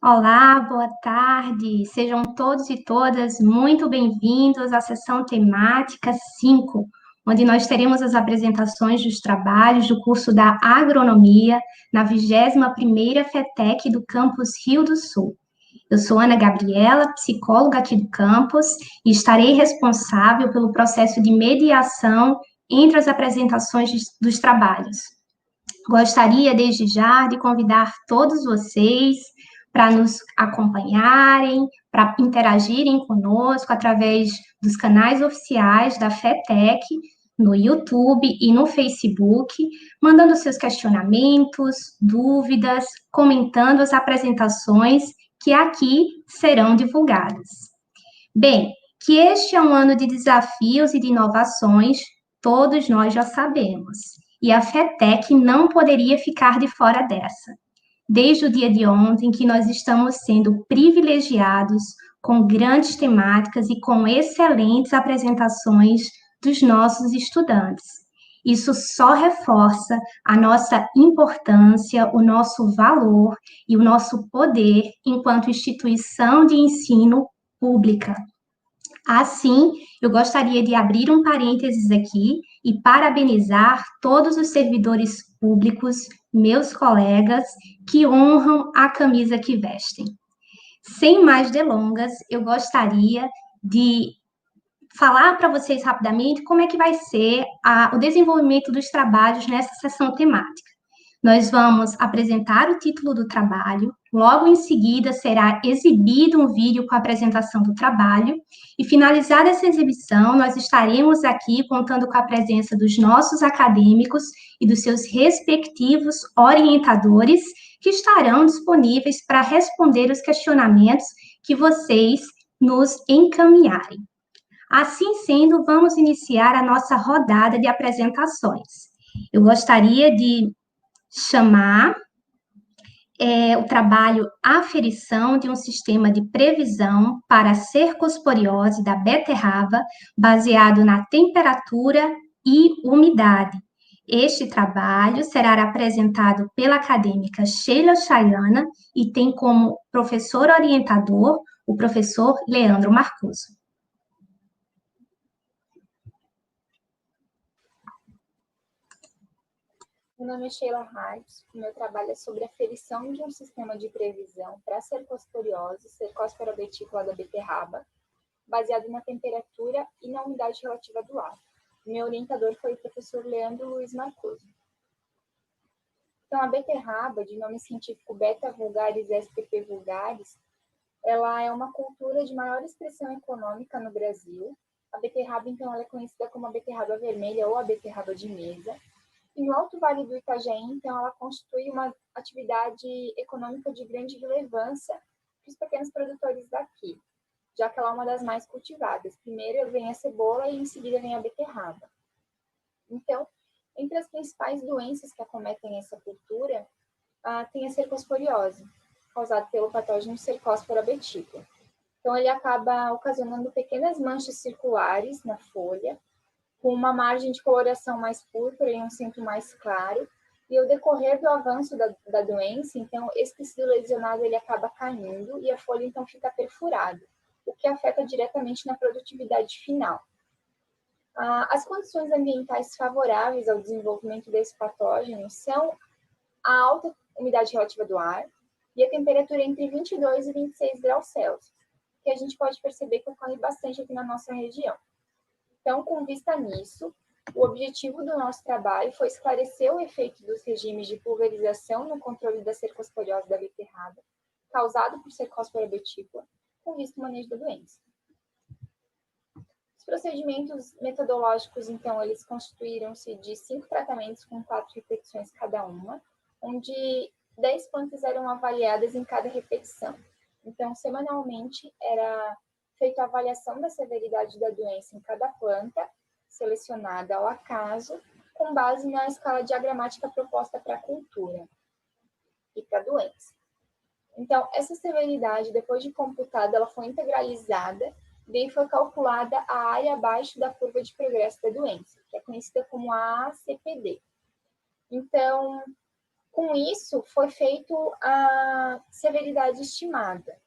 Olá, boa tarde. Sejam todos e todas muito bem-vindos à sessão temática 5, onde nós teremos as apresentações dos trabalhos do curso da Agronomia na 21ª FETEC do campus Rio do Sul. Eu sou Ana Gabriela, psicóloga aqui do campus, e estarei responsável pelo processo de mediação entre as apresentações dos trabalhos. Gostaria, desde já, de convidar todos vocês para nos acompanharem, para interagirem conosco através dos canais oficiais da FETEC, no YouTube e no Facebook, mandando seus questionamentos, dúvidas, comentando as apresentações que aqui serão divulgadas. Bem, que este é um ano de desafios e de inovações, todos nós já sabemos, e a FETEC não poderia ficar de fora dessa. Desde o dia de ontem que nós estamos sendo privilegiados com grandes temáticas e com excelentes apresentações dos nossos estudantes. Isso só reforça a nossa importância, o nosso valor e o nosso poder enquanto instituição de ensino pública. Assim, eu gostaria de abrir um parênteses aqui e parabenizar todos os servidores públicos, meus colegas, que honram a camisa que vestem. Sem mais delongas, eu gostaria de falar para vocês rapidamente como é que vai ser o desenvolvimento dos trabalhos nessa sessão temática. Nós vamos apresentar o título do trabalho, logo em seguida será exibido um vídeo com a apresentação do trabalho, e finalizada essa exibição, nós estaremos aqui contando com a presença dos nossos acadêmicos e dos seus respectivos orientadores, que estarão disponíveis para responder os questionamentos que vocês nos encaminharem. Assim sendo, vamos iniciar a nossa rodada de apresentações. Eu gostaria de chamar o trabalho Aferição de um sistema de previsão para a cercosporiose da beterraba, baseado na temperatura e umidade. Este trabalho será apresentado pela acadêmica Sheila Chayana e tem como professor orientador o professor Leandro Marcuso. Meu nome é Sheila Hartz, o meu trabalho é sobre a aferição de um sistema de previsão para a cercosporiose, cercóspora betícola da beterraba, baseado na temperatura e na umidade relativa do ar. Meu orientador foi o professor Leandro Luiz Marcuso. Então, a beterraba, de nome científico Beta vulgaris spp vulgaris, ela é uma cultura de maior expressão econômica no Brasil. A beterraba, então, ela é conhecida como a beterraba vermelha ou a beterraba de mesa. E no Alto Vale do Itajaí, então, ela constitui uma atividade econômica de grande relevância para os pequenos produtores daqui, já que ela é uma das mais cultivadas. Primeiro vem a cebola e em seguida vem a beterraba. Então, entre as principais doenças que acometem essa cultura, tem a cercosporiose, causada pelo patógeno Cercospora betícola. Então, ele acaba ocasionando pequenas manchas circulares na folha, com uma margem de coloração mais púrpura e um centro mais claro, e ao decorrer do avanço da doença, então, esse tecido lesionado ele acaba caindo e a folha, então, fica perfurada, o que afeta diretamente na produtividade final. As condições ambientais favoráveis ao desenvolvimento desse patógeno são a alta umidade relativa do ar e a temperatura entre 22 e 26 graus Celsius, que a gente pode perceber que ocorre bastante aqui na nossa região. Então, com vista nisso, o objetivo do nosso trabalho foi esclarecer o efeito dos regimes de pulverização no controle da cercosporiose da beterraba, causado por Cercospora betícola, com vista ao manejo da doença. Os procedimentos metodológicos, então, eles constituíram-se de 5 tratamentos com 4 repetições cada uma, onde 10 plantas eram avaliadas em cada repetição. Então, semanalmente, era feita a avaliação da severidade da doença em cada planta, selecionada ao acaso, com base na escala diagramática proposta para a cultura e para a doença. Então, essa severidade, depois de computada, ela foi integralizada, daí foi calculada a área abaixo da curva de progresso da doença, que é conhecida como a ACPD. Então, Com isso, foi feito a severidade estimada,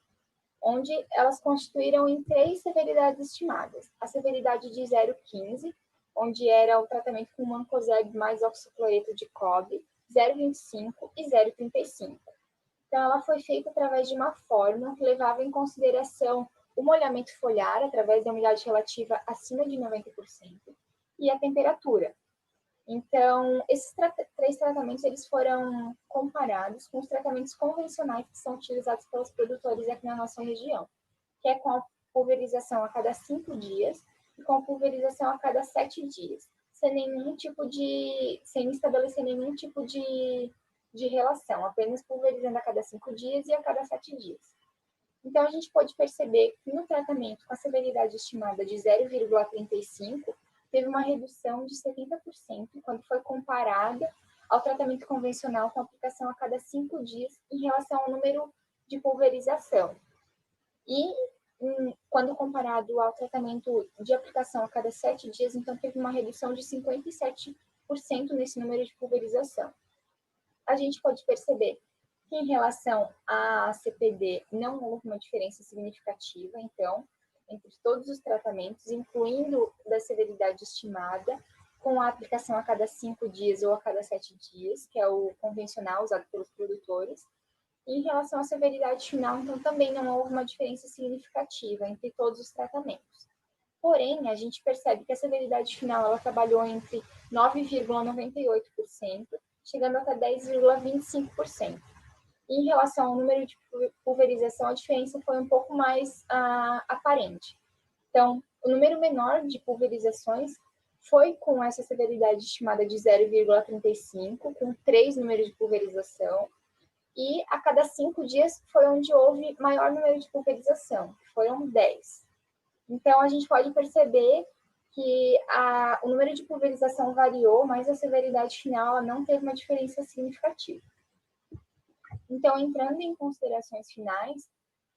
onde elas constituíram em 3 severidades estimadas. A severidade de 0,15, onde era o tratamento com mancozeb mais oxicloreto de cobre, 0,25 e 0,35. Então, ela foi feita através de uma fórmula que levava em consideração o molhamento foliar, através da umidade relativa acima de 90%, e a temperatura. Então, esses 3 tratamentos eles foram comparados com os tratamentos convencionais que são utilizados pelos produtores aqui na nossa região, que é com a pulverização a cada 5 dias e com a pulverização a cada 7 dias, sem estabelecer nenhum tipo de relação, apenas pulverizando a cada 5 dias e a cada 7 dias. Então, a gente pode perceber que no tratamento com a severidade estimada de 0,35, teve uma redução de 70% quando foi comparada ao tratamento convencional com aplicação a cada 5 dias em relação ao número de pulverização. E quando comparado ao tratamento de aplicação a cada 7 dias, então teve uma redução de 57% nesse número de pulverização. A gente pode perceber que em relação à CPD não houve uma diferença significativa, então, entre todos os tratamentos, incluindo da severidade estimada, com a aplicação a cada 5 dias ou a cada 7 dias, que é o convencional usado pelos produtores. E em relação à severidade final, então, também não houve uma diferença significativa entre todos os tratamentos. Porém, a gente percebe que a severidade final ela trabalhou entre 9,98%, chegando até 10,25%. Em relação ao número de pulverização, a diferença foi um pouco mais aparente. Então, o número menor de pulverizações foi com essa severidade estimada de 0,35, com 3 números de pulverização, e a cada 5 dias foi onde houve maior número de pulverização, que foram 10. Então, a gente pode perceber que o número de pulverização variou, mas a severidade final ela não teve uma diferença significativa. Então, entrando em considerações finais,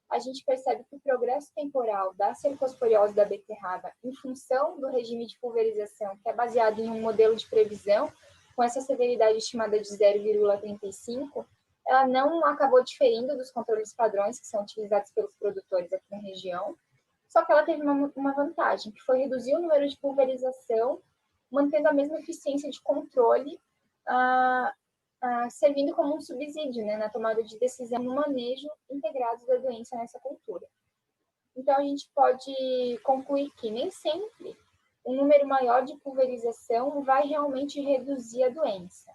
a gente percebe que o progresso temporal da cercosporiose da beterraba, em função do regime de pulverização, que é baseado em um modelo de previsão, com essa severidade estimada de 0,35, ela não acabou diferindo dos controles padrões que são utilizados pelos produtores aqui na região, só que ela teve uma vantagem, que foi reduzir o número de pulverização, mantendo a mesma eficiência de controle, servindo como um subsídio, né, na tomada de decisão no manejo integrado da doença nessa cultura. Então, a gente pode concluir que nem sempre um número maior de pulverização vai realmente reduzir a doença,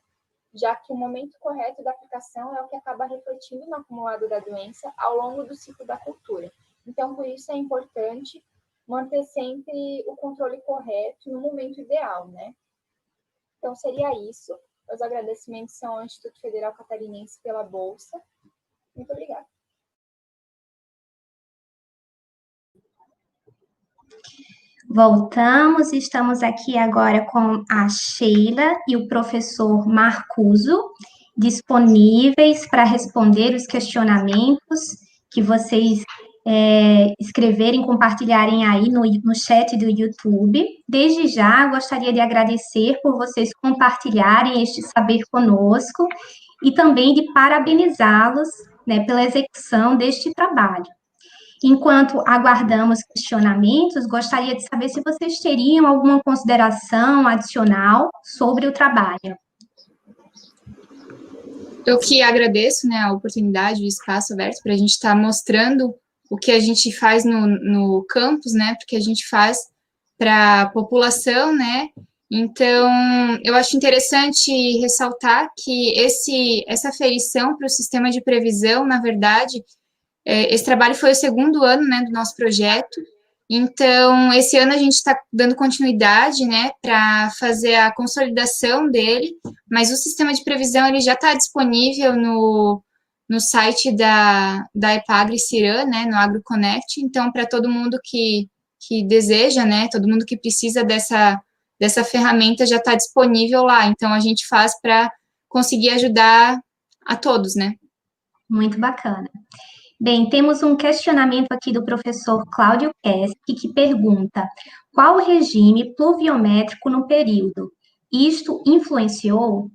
já que o momento correto da aplicação é o que acaba refletindo no acumulado da doença ao longo do ciclo da cultura. Então, por isso é importante manter sempre o controle correto no momento ideal, né? Então, seria isso. Os agradecimentos são ao Instituto Federal Catarinense pela bolsa. Muito obrigada. Voltamos, estamos aqui agora com a Sheila e o professor Marcuso, disponíveis para responder os questionamentos que vocês escreverem, compartilharem aí no chat do YouTube. Desde já, gostaria de agradecer por vocês compartilharem este saber conosco e também de parabenizá-los, né, pela execução deste trabalho. Enquanto aguardamos questionamentos, gostaria de saber se vocês teriam alguma consideração adicional sobre o trabalho. Eu que agradeço, né, a oportunidade, o espaço aberto para a gente estar mostrando o que a gente faz no campus, né, porque a gente faz para a população, né. Então, eu acho interessante ressaltar que essa aferição para o sistema de previsão, na verdade, esse trabalho foi o segundo ano, né, do nosso projeto. Então, esse ano a gente está dando continuidade, né, para fazer a consolidação dele, mas o sistema de previsão ele já está disponível no site da Epagre-Ciran, né, no AgroConnect. Então, para todo mundo que deseja, né, todo mundo que precisa dessa ferramenta já está disponível lá. Então, a gente faz para conseguir ajudar a todos, né. Muito bacana. Bem, temos um questionamento aqui do professor Cláudio Keski, que pergunta: qual o regime pluviométrico no período? Isto influenciou?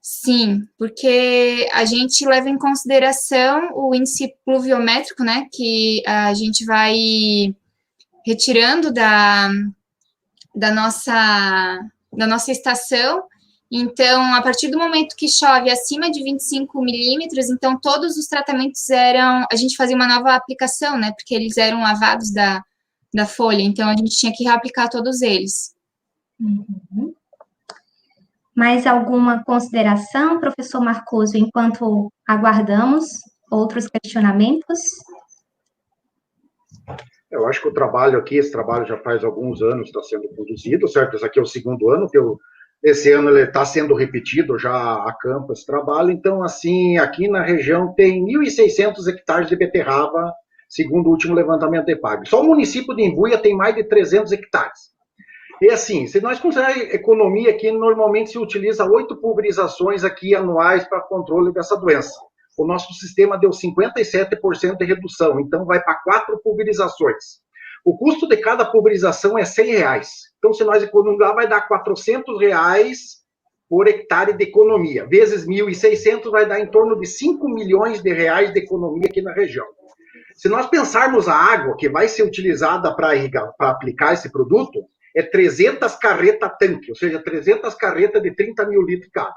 Sim, porque a gente leva em consideração o índice pluviométrico, né, que a gente vai retirando da nossa estação. Então, a partir do momento que chove acima de 25 milímetros, então todos os tratamentos a gente fazia uma nova aplicação, né, porque eles eram lavados da folha, então a gente tinha que reaplicar todos eles. Uhum. Mais alguma consideração, professor Marcoso, enquanto aguardamos outros questionamentos? Eu acho que o trabalho aqui, esse trabalho já faz alguns anos está sendo produzido, certo? Esse aqui é o segundo ano esse ano ele está sendo repetido já a campo esse trabalho. Então, assim, aqui na região tem 1.600 hectares de beterraba, segundo o último levantamento da EPAGRE. Só o município de Imbuia tem mais de 300 hectares. E assim, se nós considerarmos a economia aqui, normalmente se utiliza 8 pulverizações aqui anuais para controle dessa doença. O nosso sistema deu 57% de redução, então vai para 4 pulverizações. O custo de cada pulverização é R$100. Então, se nós economizar, vai dar R$400 por hectare de economia. Vezes 1.600 vai dar em torno de R$5 milhões de economia aqui na região. Se nós pensarmos a água que vai ser utilizada para aplicar esse produto, é 300 carreta-tanque, ou seja, 300 carretas de 30 mil litros cada.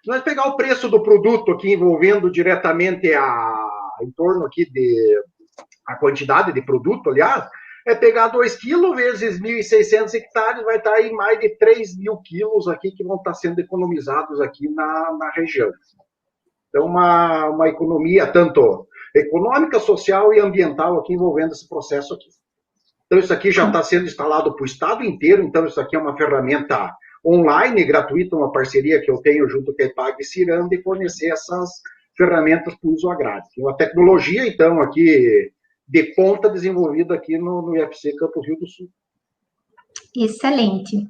Se nós pegar o preço do produto aqui, envolvendo diretamente em torno aqui a quantidade de produto, aliás, é pegar 2 quilos vezes 1.600 hectares, vai estar aí mais de 3 mil quilos aqui que vão estar sendo economizados aqui na região. Então, uma economia tanto econômica, social e ambiental aqui envolvendo esse processo aqui. Então, isso aqui já está sendo instalado para o estado inteiro, então isso aqui é uma ferramenta online, gratuita, uma parceria que eu tenho junto com a EPAGRE e Ciranda, e fornecer essas ferramentas para o uso agrário. Uma tecnologia, então, aqui de ponta desenvolvida aqui no IFC Campo Rio do Sul. Excelente.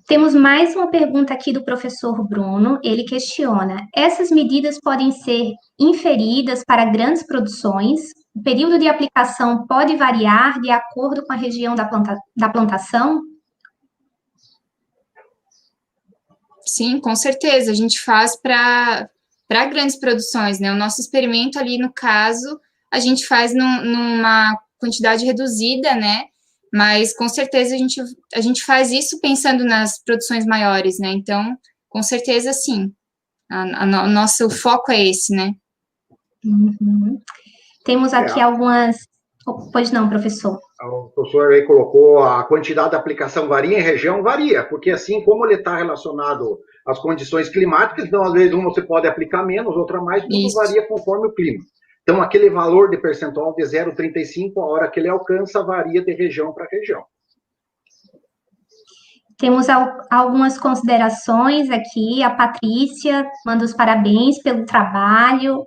Temos mais uma pergunta aqui do professor Bruno. Ele questiona: essas medidas podem ser inferidas para grandes produções? O período de aplicação pode variar de acordo com a região da plantação? Sim, com certeza. A gente faz para grandes produções, né? O nosso experimento ali, no caso, a gente faz numa quantidade reduzida, né? Mas, com certeza, a gente faz isso pensando nas produções maiores, né? Então, com certeza, sim. O nosso foco é esse, né? Uhum. Temos aqui algumas... Pois não, professor. O professor aí colocou a quantidade de aplicação varia em região, varia, porque assim como ele está relacionado às condições climáticas, então às vezes uma você pode aplicar menos, outra mais, tudo isso varia conforme o clima. Então aquele valor de percentual de 0,35, a hora que ele alcança, varia de região para região. Temos algumas considerações aqui. A Patrícia manda os parabéns pelo trabalho.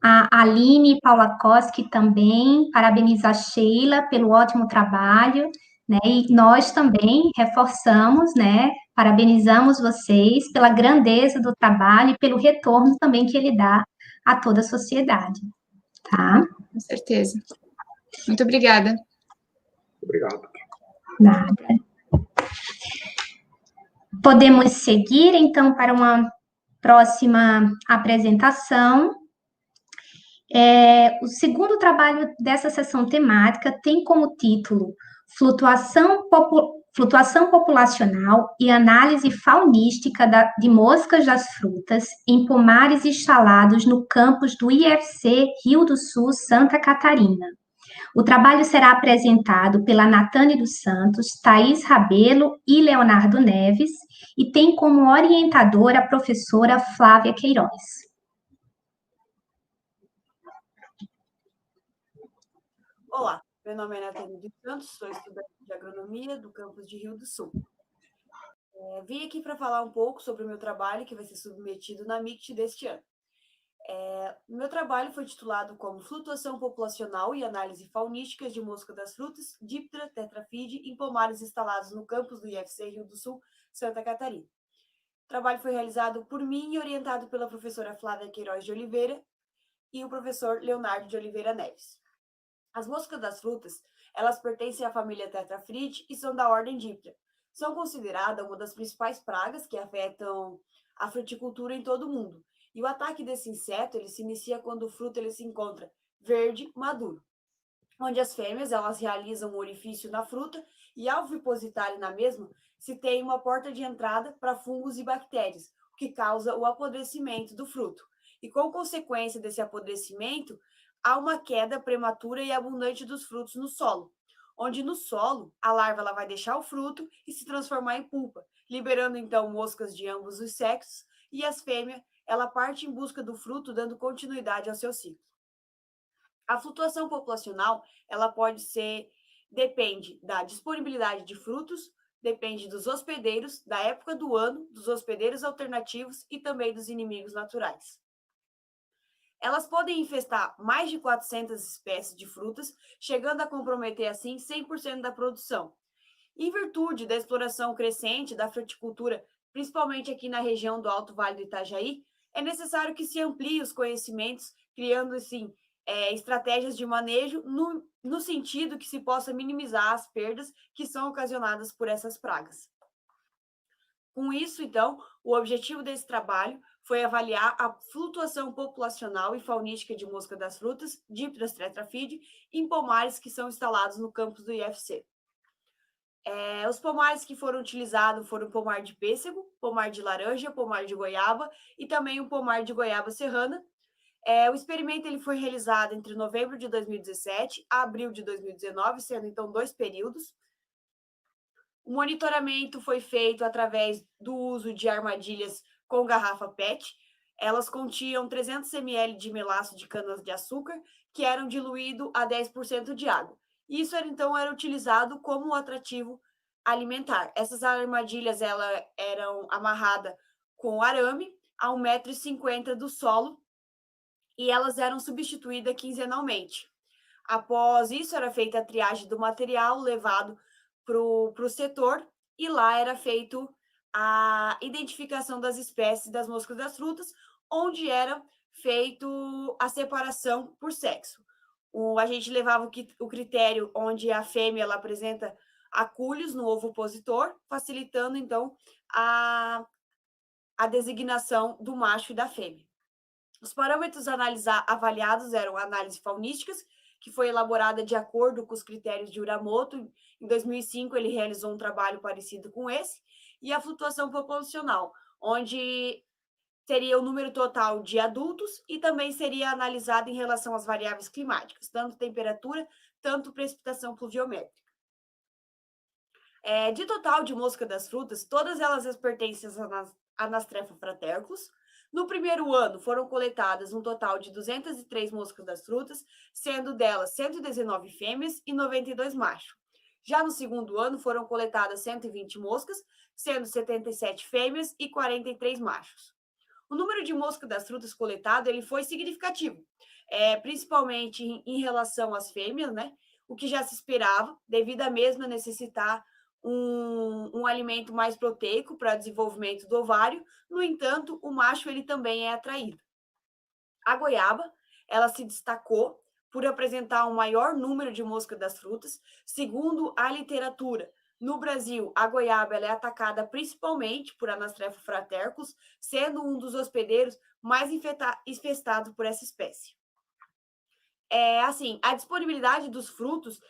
A Aline Paulakoski também parabeniza a Sheila pelo ótimo trabalho, né? E nós também reforçamos, né? Parabenizamos vocês pela grandeza do trabalho e pelo retorno também que ele dá a toda a sociedade, tá? Com certeza. Muito obrigada. Obrigado. Nada. Podemos seguir, então, para uma próxima apresentação. O segundo trabalho dessa sessão temática tem como título Flutuação populacional e análise faunística de moscas das frutas em pomares instalados no campus do IFC Rio do Sul, Santa Catarina. O trabalho será apresentado pela Natane dos Santos, Thaís Rabelo e Leonardo Neves, e tem como orientadora a professora Flávia Queiroz. Olá, meu nome é Natane dos Santos, sou estudante de agronomia do campus de Rio do Sul. Vim aqui para falar um pouco sobre o meu trabalho, que vai ser submetido na MICT deste ano. O meu trabalho foi titulado como Flutuação populacional e análise faunística de mosca das frutas, Diptera tetrafide, em pomares instalados no campus do IFC Rio do Sul, Santa Catarina. O trabalho foi realizado por mim e orientado pela professora Flávia Queiroz de Oliveira e o professor Leonardo de Oliveira Neves. As moscas das frutas, elas pertencem à família Tetrafrid e são da ordem Diptera. São consideradas uma das principais pragas que afetam a fruticultura em todo o mundo. E o ataque desse inseto, ele se inicia quando o fruto ele se encontra verde, maduro, onde as fêmeas elas realizam um orifício na fruta e ao vipositarem na mesma, se tem uma porta de entrada para fungos e bactérias, o que causa o apodrecimento do fruto. E com consequência desse apodrecimento, há uma queda prematura e abundante dos frutos no solo, onde no solo a larva ela vai deixar o fruto e se transformar em pulpa, liberando então moscas de ambos os sexos, e as fêmeas ela parte em busca do fruto, dando continuidade ao seu ciclo. A flutuação populacional, ela depende da disponibilidade de frutos, depende dos hospedeiros, da época do ano, dos hospedeiros alternativos e também dos inimigos naturais. Elas podem infestar mais de 400 espécies de frutas, chegando a comprometer, assim, 100% da produção. Em virtude da exploração crescente da fruticultura, principalmente aqui na região do Alto Vale do Itajaí, é necessário que se amplie os conhecimentos, criando, assim, estratégias de manejo no sentido que se possa minimizar as perdas que são ocasionadas por essas pragas. Com isso, então, o objetivo desse trabalho foi avaliar a flutuação populacional e faunística de mosca das frutas, Dipteras tetraphidae, em pomares que são instalados no campus do IFC. Os pomares que foram utilizados foram pomar de pêssego, pomar de laranja, pomar de goiaba e também o pomar de goiaba serrana. O experimento ele foi realizado entre novembro de 2017 a abril de 2019, sendo então 2 períodos. O monitoramento foi feito através do uso de armadilhas com garrafa PET. Elas continham 300 ml de melaço de cana-de-açúcar, que eram diluído a 10% de água. Isso então era utilizado como atrativo alimentar. Essas armadilhas eram amarradas com arame a 1,50 m do solo e elas eram substituídas quinzenalmente. Após isso, era feita a triagem do material levado para o setor e lá era feito a identificação das espécies das moscas das frutas, onde era feito a separação por sexo. A gente levava o critério onde a fêmea ela apresenta acúlios no ovopositor, facilitando, então, a designação do macho e da fêmea. Os parâmetros avaliados eram análises faunísticas, que foi elaborada de acordo com os critérios de Uramoto. Em 2005, ele realizou um trabalho parecido com esse, e a flutuação populacional, onde seria o número total de adultos e também seria analisado em relação às variáveis climáticas, tanto temperatura, tanto precipitação pluviométrica. De total de mosca das frutas, todas elas pertencem a Anastrefa fraterculus. No primeiro ano, foram coletadas um total de 203 moscas das frutas, sendo delas 119 fêmeas e 92 machos. Já no segundo ano, foram coletadas 120 moscas, sendo 77 fêmeas e 43 machos. O número de moscas das frutas coletado ele foi significativo, principalmente em relação às fêmeas, né? O que já se esperava, devido à mesma necessitar um alimento mais proteico para o desenvolvimento do ovário. No entanto, o macho ele também é atraído. A goiaba, ela se destacou por apresentar um maior número de moscas das frutas. Segundo a literatura, no Brasil, a goiaba ela é atacada principalmente por Anastrefa fraterculus, sendo um dos hospedeiros mais infestados por essa espécie. A disponibilidade dos frutos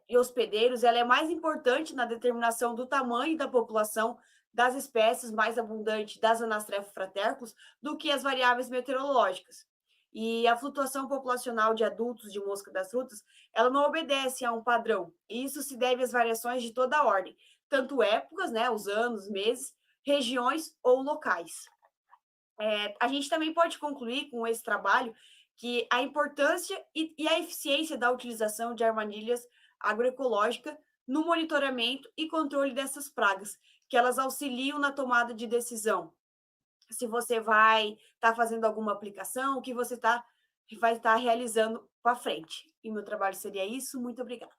e hospedeiros ela é mais importante na determinação do tamanho da população das espécies mais abundantes das Anastrefa fraterculus do que as variáveis meteorológicas. E a flutuação populacional de adultos de mosca das frutas, ela não obedece a um padrão. E isso se deve às variações de toda a ordem, tanto épocas, né, os anos, meses, regiões ou locais. A gente também pode concluir com esse trabalho que a importância e a eficiência da utilização de armadilhas agroecológicas no monitoramento e controle dessas pragas, que elas auxiliam na tomada de decisão. Se você vai estar fazendo alguma aplicação, o que você vai estar realizando para frente. E meu trabalho seria isso. Muito obrigada.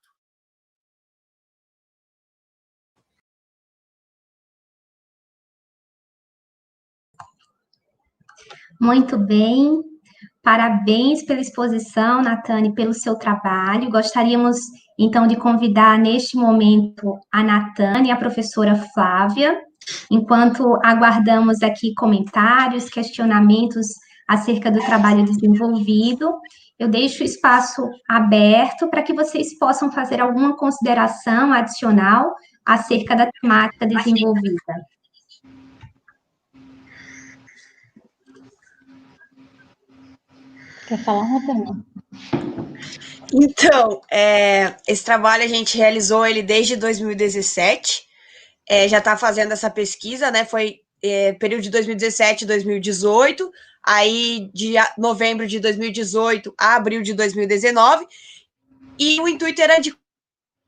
Muito bem. Parabéns pela exposição, Natane, pelo seu trabalho. Gostaríamos, então, de convidar, neste momento, a Natane e a professora Flávia, Enquanto aguardamos aqui comentários, questionamentos acerca do trabalho desenvolvido, eu deixo o espaço aberto para que vocês possam fazer alguma consideração adicional acerca da temática desenvolvida. Quer falar, Natânia? Então, esse trabalho a gente realizou ele desde 2017, já está fazendo essa pesquisa, né? Foi período de 2017 e 2018, aí de novembro de 2018 a abril de 2019, e o intuito era de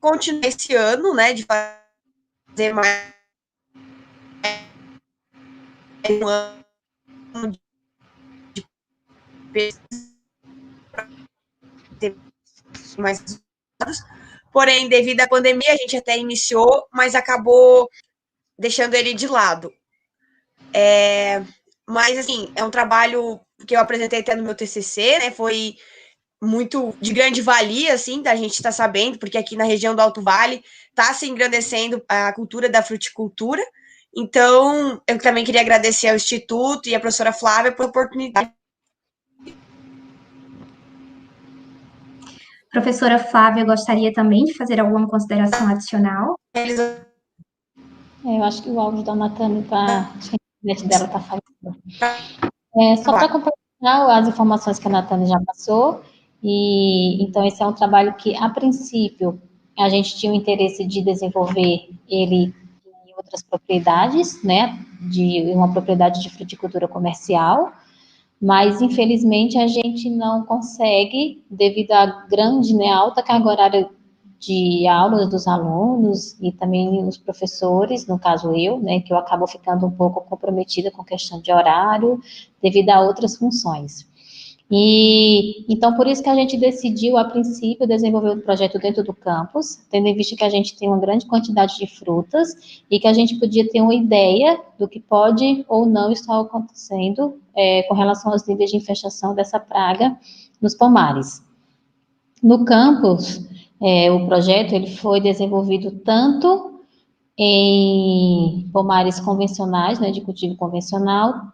continuar esse ano, né? De fazer mais um ano de pesquisa, mais resultados. Porém, devido à pandemia, a gente até iniciou, mas acabou deixando ele de lado. Mas, assim, é um trabalho que eu apresentei até no meu TCC, né? Foi muito de grande valia, assim, da gente estar sabendo, porque aqui na região do Alto Vale está se engrandecendo a cultura da fruticultura. Então, eu também queria agradecer ao Instituto e à professora Flávia pela oportunidade. Professora Flávia, gostaria também de fazer alguma consideração adicional? Eu acho que o áudio da Natânia está... Acho que a internet dela está falhando. Só para complementar as informações que a Natânia já passou, então esse é um trabalho que, a princípio, a gente tinha o interesse de desenvolver ele em outras propriedades, né, de uma propriedade de fruticultura comercial, mas, infelizmente, a gente não consegue, devido à grande, né, alta carga horária de aulas dos alunos e também os professores, no caso eu, né, que eu acabo ficando um pouco comprometida com questão de horário, devido a outras funções. E, então, por isso que a gente decidiu, a princípio, desenvolver o projeto dentro do campus, tendo em vista que a gente tem uma grande quantidade de frutas e que a gente podia ter uma ideia do que pode ou não estar acontecendo com relação aos níveis de infestação dessa praga nos pomares. No campus, o projeto ele foi desenvolvido tanto em pomares convencionais, né, de cultivo convencional,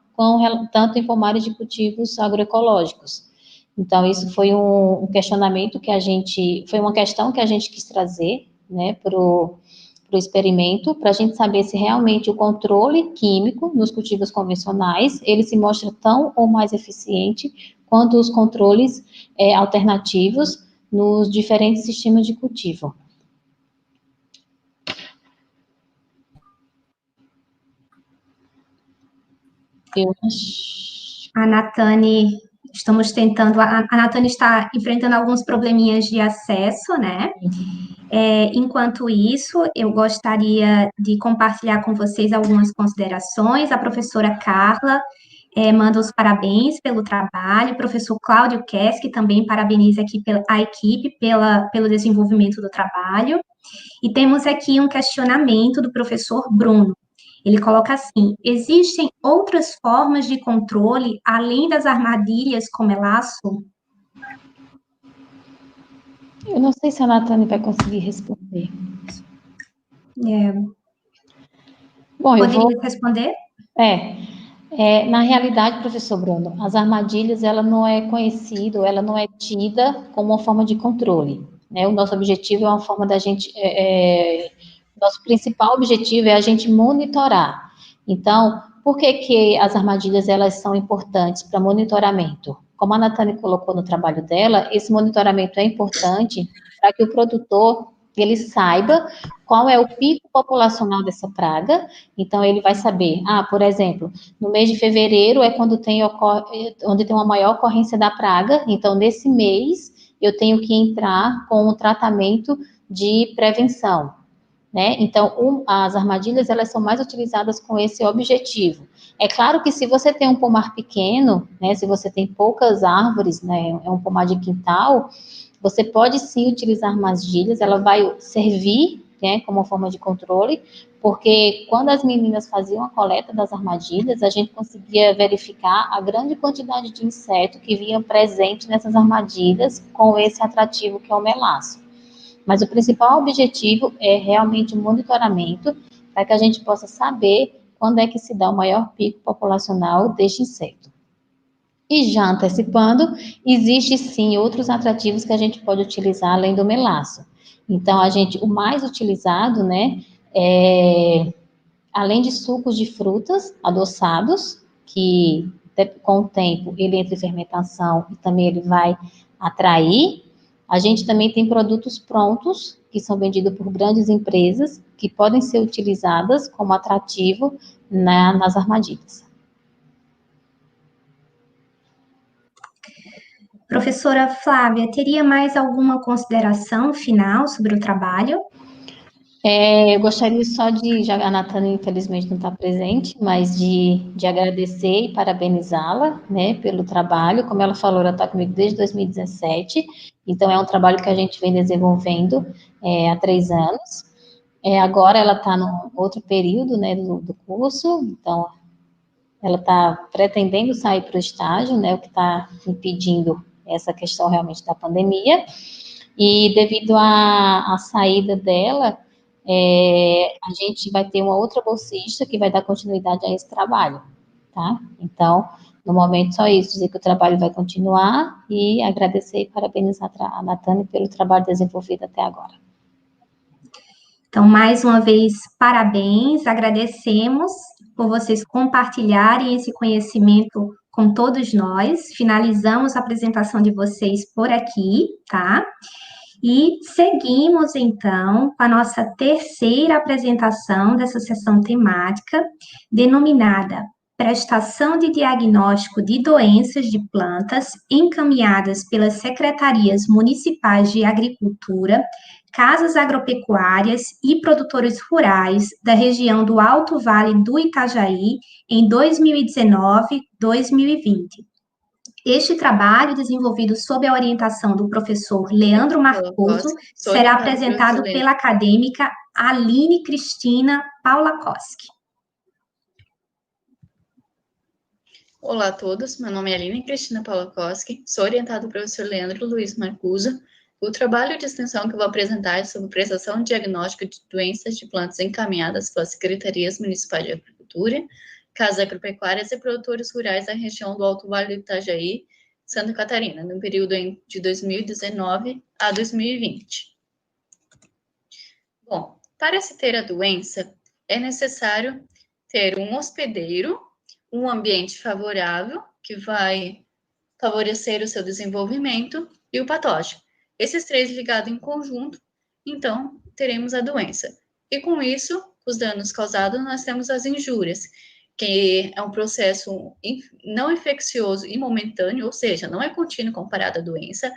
tanto em pomares de cultivos agroecológicos. Então, isso foi um questionamento que foi uma questão que a gente quis trazer, né, para o experimento, para a gente saber se realmente o controle químico nos cultivos convencionais, ele se mostra tão ou mais eficiente quanto os controles alternativos nos diferentes sistemas de cultivo. A Natane, estamos tentando, a Natane está enfrentando alguns probleminhas de acesso, né? Enquanto isso, eu gostaria de compartilhar com vocês algumas considerações. A professora Carla manda os parabéns pelo trabalho, o professor Cláudio Kesk também parabeniza aqui a equipe pelo desenvolvimento do trabalho. E temos aqui um questionamento do professor Bruno. Ele coloca assim: existem outras formas de controle além das armadilhas com melaço? Eu não sei se a Natânia vai conseguir responder. Bom, poderia responder? Na realidade, professor Bruno, as armadilhas, ela não é conhecida, ela não é tida como uma forma de controle, né? O nosso objetivo é uma forma da gente, nosso principal objetivo é a gente monitorar. Então, por que as armadilhas, elas são importantes para monitoramento? Como a Natânia colocou no trabalho dela, esse monitoramento é importante para que o produtor, ele saiba qual é o pico populacional dessa praga. Então, ele vai saber, por exemplo, no mês de fevereiro é quando onde tem uma maior ocorrência da praga, então, nesse mês, eu tenho que entrar com um tratamento de prevenção, né? Então, as armadilhas, elas são mais utilizadas com esse objetivo. É claro que se você tem um pomar pequeno, né, se você tem poucas árvores, né, é um pomar de quintal, você pode sim utilizar armadilhas, ela vai servir, né, como forma de controle, porque quando as meninas faziam a coleta das armadilhas, a gente conseguia verificar a grande quantidade de inseto que vinha presente nessas armadilhas com esse atrativo que é o melaço. Mas o principal objetivo é realmente o monitoramento para que a gente possa saber quando é que se dá o maior pico populacional deste inseto. E já antecipando, existe sim outros atrativos que a gente pode utilizar além do melaço. Então, o mais utilizado, né, além de sucos de frutas adoçados, que com o tempo ele entra em fermentação e também ele vai atrair, a gente também tem produtos prontos, que são vendidos por grandes empresas, que podem ser utilizadas como atrativo nas armadilhas. Professora Flávia, teria mais alguma consideração final sobre o trabalho? Eu gostaria só já a Natana infelizmente não está presente, mas de agradecer e parabenizá-la, né, pelo trabalho. Como ela falou, ela está comigo desde 2017, então é um trabalho que a gente vem desenvolvendo há 3 anos. Agora ela está num outro período, né, do curso, então ela está pretendendo sair para o estágio, né, o que está impedindo essa questão realmente da pandemia, e devido à saída dela, a gente vai ter uma outra bolsista que vai dar continuidade a esse trabalho, tá? Então, no momento, só isso, dizer que o trabalho vai continuar e agradecer e parabenizar a Natane pelo trabalho desenvolvido até agora. Então, mais uma vez, parabéns, agradecemos por vocês compartilharem esse conhecimento com todos nós. Finalizamos a apresentação de vocês por aqui, tá? E seguimos, então, com a nossa terceira apresentação dessa sessão temática, denominada Prestação de Diagnóstico de Doenças de Plantas encaminhadas pelas Secretarias Municipais de Agricultura, Casas Agropecuárias e Produtores Rurais da região do Alto Vale do Itajaí em 2019-2020. Este trabalho, desenvolvido sob a orientação do professor Leandro Marcuso, será apresentado pela acadêmica Aline Cristina Paulakoski. Olá a todos, meu nome é Aline Cristina Paulakoski, sou orientada do professor Leandro Luiz Marcuso. O trabalho de extensão que eu vou apresentar é sobre prestação de diagnóstico de doenças de plantas encaminhadas pelas Secretarias Municipais de Agricultura, Casas Agropecuárias e Produtores Rurais da região do Alto Vale do Itajaí, Santa Catarina, no período de 2019 a 2020. Bom, para se ter a doença, é necessário ter um hospedeiro, um ambiente favorável, que vai favorecer o seu desenvolvimento, e o patógeno. Esses 3 ligados em conjunto, então, teremos a doença. E com isso, os danos causados, nós temos as injúrias, que é um processo não infeccioso e momentâneo, ou seja, não é contínuo comparado à doença.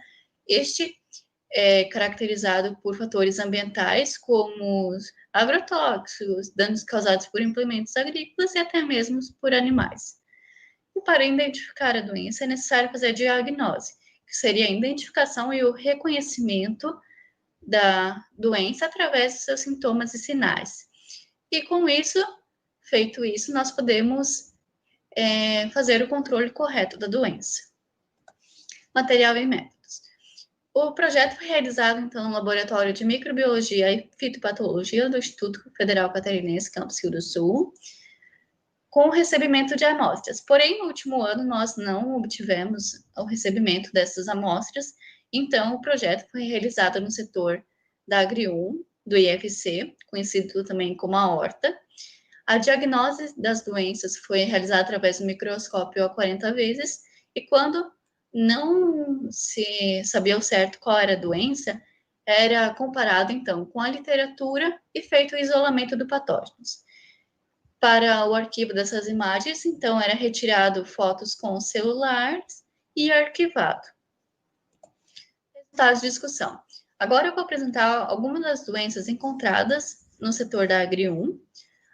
Este é caracterizado por fatores ambientais, como agrotóxicos, danos causados por implementos agrícolas e até mesmo por animais. E para identificar a doença, é necessário fazer a diagnose, que seria a identificação e o reconhecimento da doença através dos seus sintomas e sinais. E com isso, feito isso, nós podemos fazer o controle correto da doença. Material e métodos. O projeto foi realizado, então, no Laboratório de Microbiologia e Fitopatologia do Instituto Federal Catarinense, Campus Rio do Sul, com o recebimento de amostras. Porém, no último ano, nós não obtivemos o recebimento dessas amostras, então o projeto foi realizado no setor da Agri1, do IFC, conhecido também como a horta. A diagnose das doenças foi realizada através do microscópio a 40 vezes, e quando não se sabia ao certo qual era a doença, era comparado, então, com a literatura e feito o isolamento do patógenos. Para o arquivo dessas imagens, então, era retirado fotos com celulares e arquivado. Resultados de discussão. Agora eu vou apresentar algumas das doenças encontradas no setor da Agri1.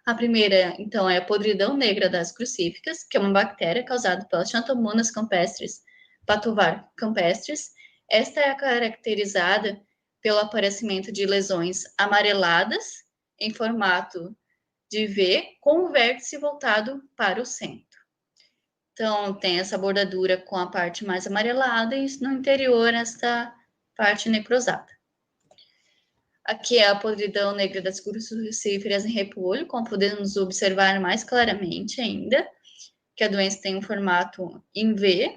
A primeira, então, é a podridão negra das crucíficas, que é uma bactéria causada pelas Xanthomonas campestris, Patovar campestris. Esta é caracterizada pelo aparecimento de lesões amareladas em formato de V, com o vértice voltado para o centro. Então, tem essa bordadura com a parte mais amarelada e no interior essa parte necrosada. Aqui é a podridão negra das crucíferas em repolho, como podemos observar mais claramente ainda, que a doença tem um formato em V.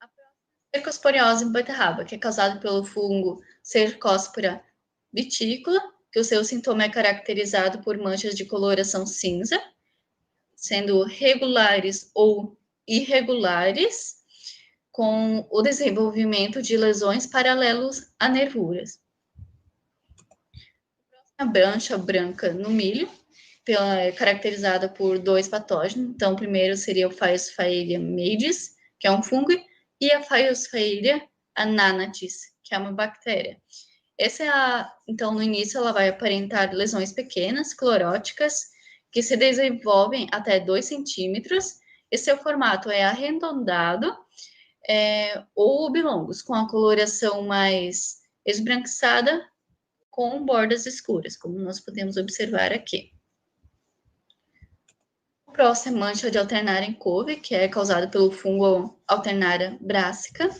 A cercosporiose em beterraba, que é causada pelo fungo Cercospora vitícola, que o seu sintoma é caracterizado por manchas de coloração cinza, sendo regulares ou irregulares, com o desenvolvimento de lesões paralelos a nervuras. A mancha branca no milho, caracterizada por 2 patógenos. Então, o primeiro seria o Phaeosphaeria maydis, que é um fungo, e a Phaeosphaeria ananatis, que é uma bactéria. Então, no início, ela vai aparentar lesões pequenas, cloróticas, que se desenvolvem até 2 centímetros, e seu formato é arredondado ou oblongos, com a coloração mais esbranquiçada, com bordas escuras, como nós podemos observar aqui. O próximo é mancha de Alternaria em couve, que é causada pelo fungo Alternaria brassica.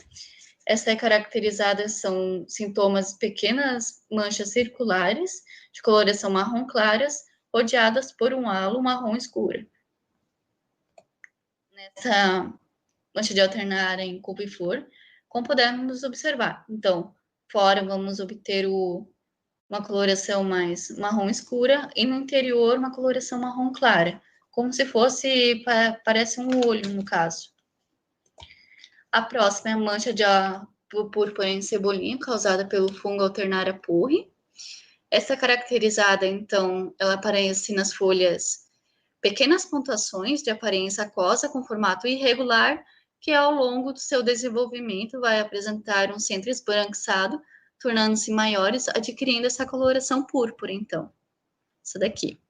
Essa é caracterizada, são sintomas pequenas manchas circulares, de coloração marrom claras, rodeadas por um halo marrom escuro. Nessa mancha de Alternaria em couve-flor, como podemos observar. Então, fora vamos obter uma coloração mais marrom escura e no interior uma coloração marrom clara, como se fosse, parece um olho no caso. A próxima é a mancha de púrpura em cebolinha, causada pelo fungo Alternaria purri. Essa é caracterizada, então, ela aparece nas folhas pequenas pontuações de aparência aquosa com formato irregular, que ao longo do seu desenvolvimento vai apresentar um centro esbranquiçado, tornando-se maiores, adquirindo essa coloração púrpura, então. Essa daqui.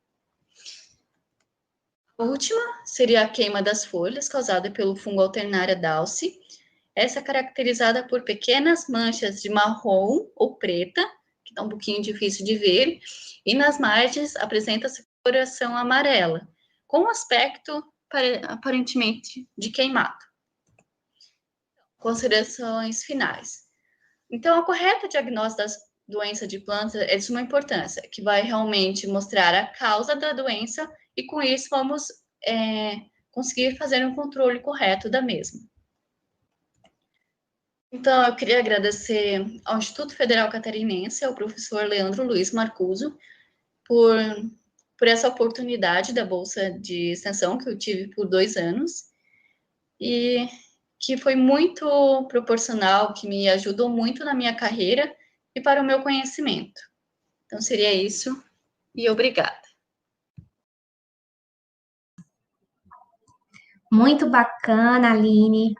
A última seria a queima das folhas, causada pelo fungo Alternaria dawsi. Essa é caracterizada por pequenas manchas de marrom ou preta, que está um pouquinho difícil de ver, e nas margens apresenta-se coloração amarela, com aspecto aparentemente de queimado. Considerações finais. Então, a correta diagnóstico das doenças de plantas é de suma importância, que vai realmente mostrar a causa da doença e, com isso, vamos conseguir fazer um controle correto da mesma. Então, eu queria agradecer ao Instituto Federal Catarinense, ao professor Leandro Luiz Marcuso, por essa oportunidade da Bolsa de Extensão que eu tive por 2 anos, e que foi muito proporcional, que me ajudou muito na minha carreira e para o meu conhecimento. Então, seria isso, e obrigada. Muito bacana, Aline.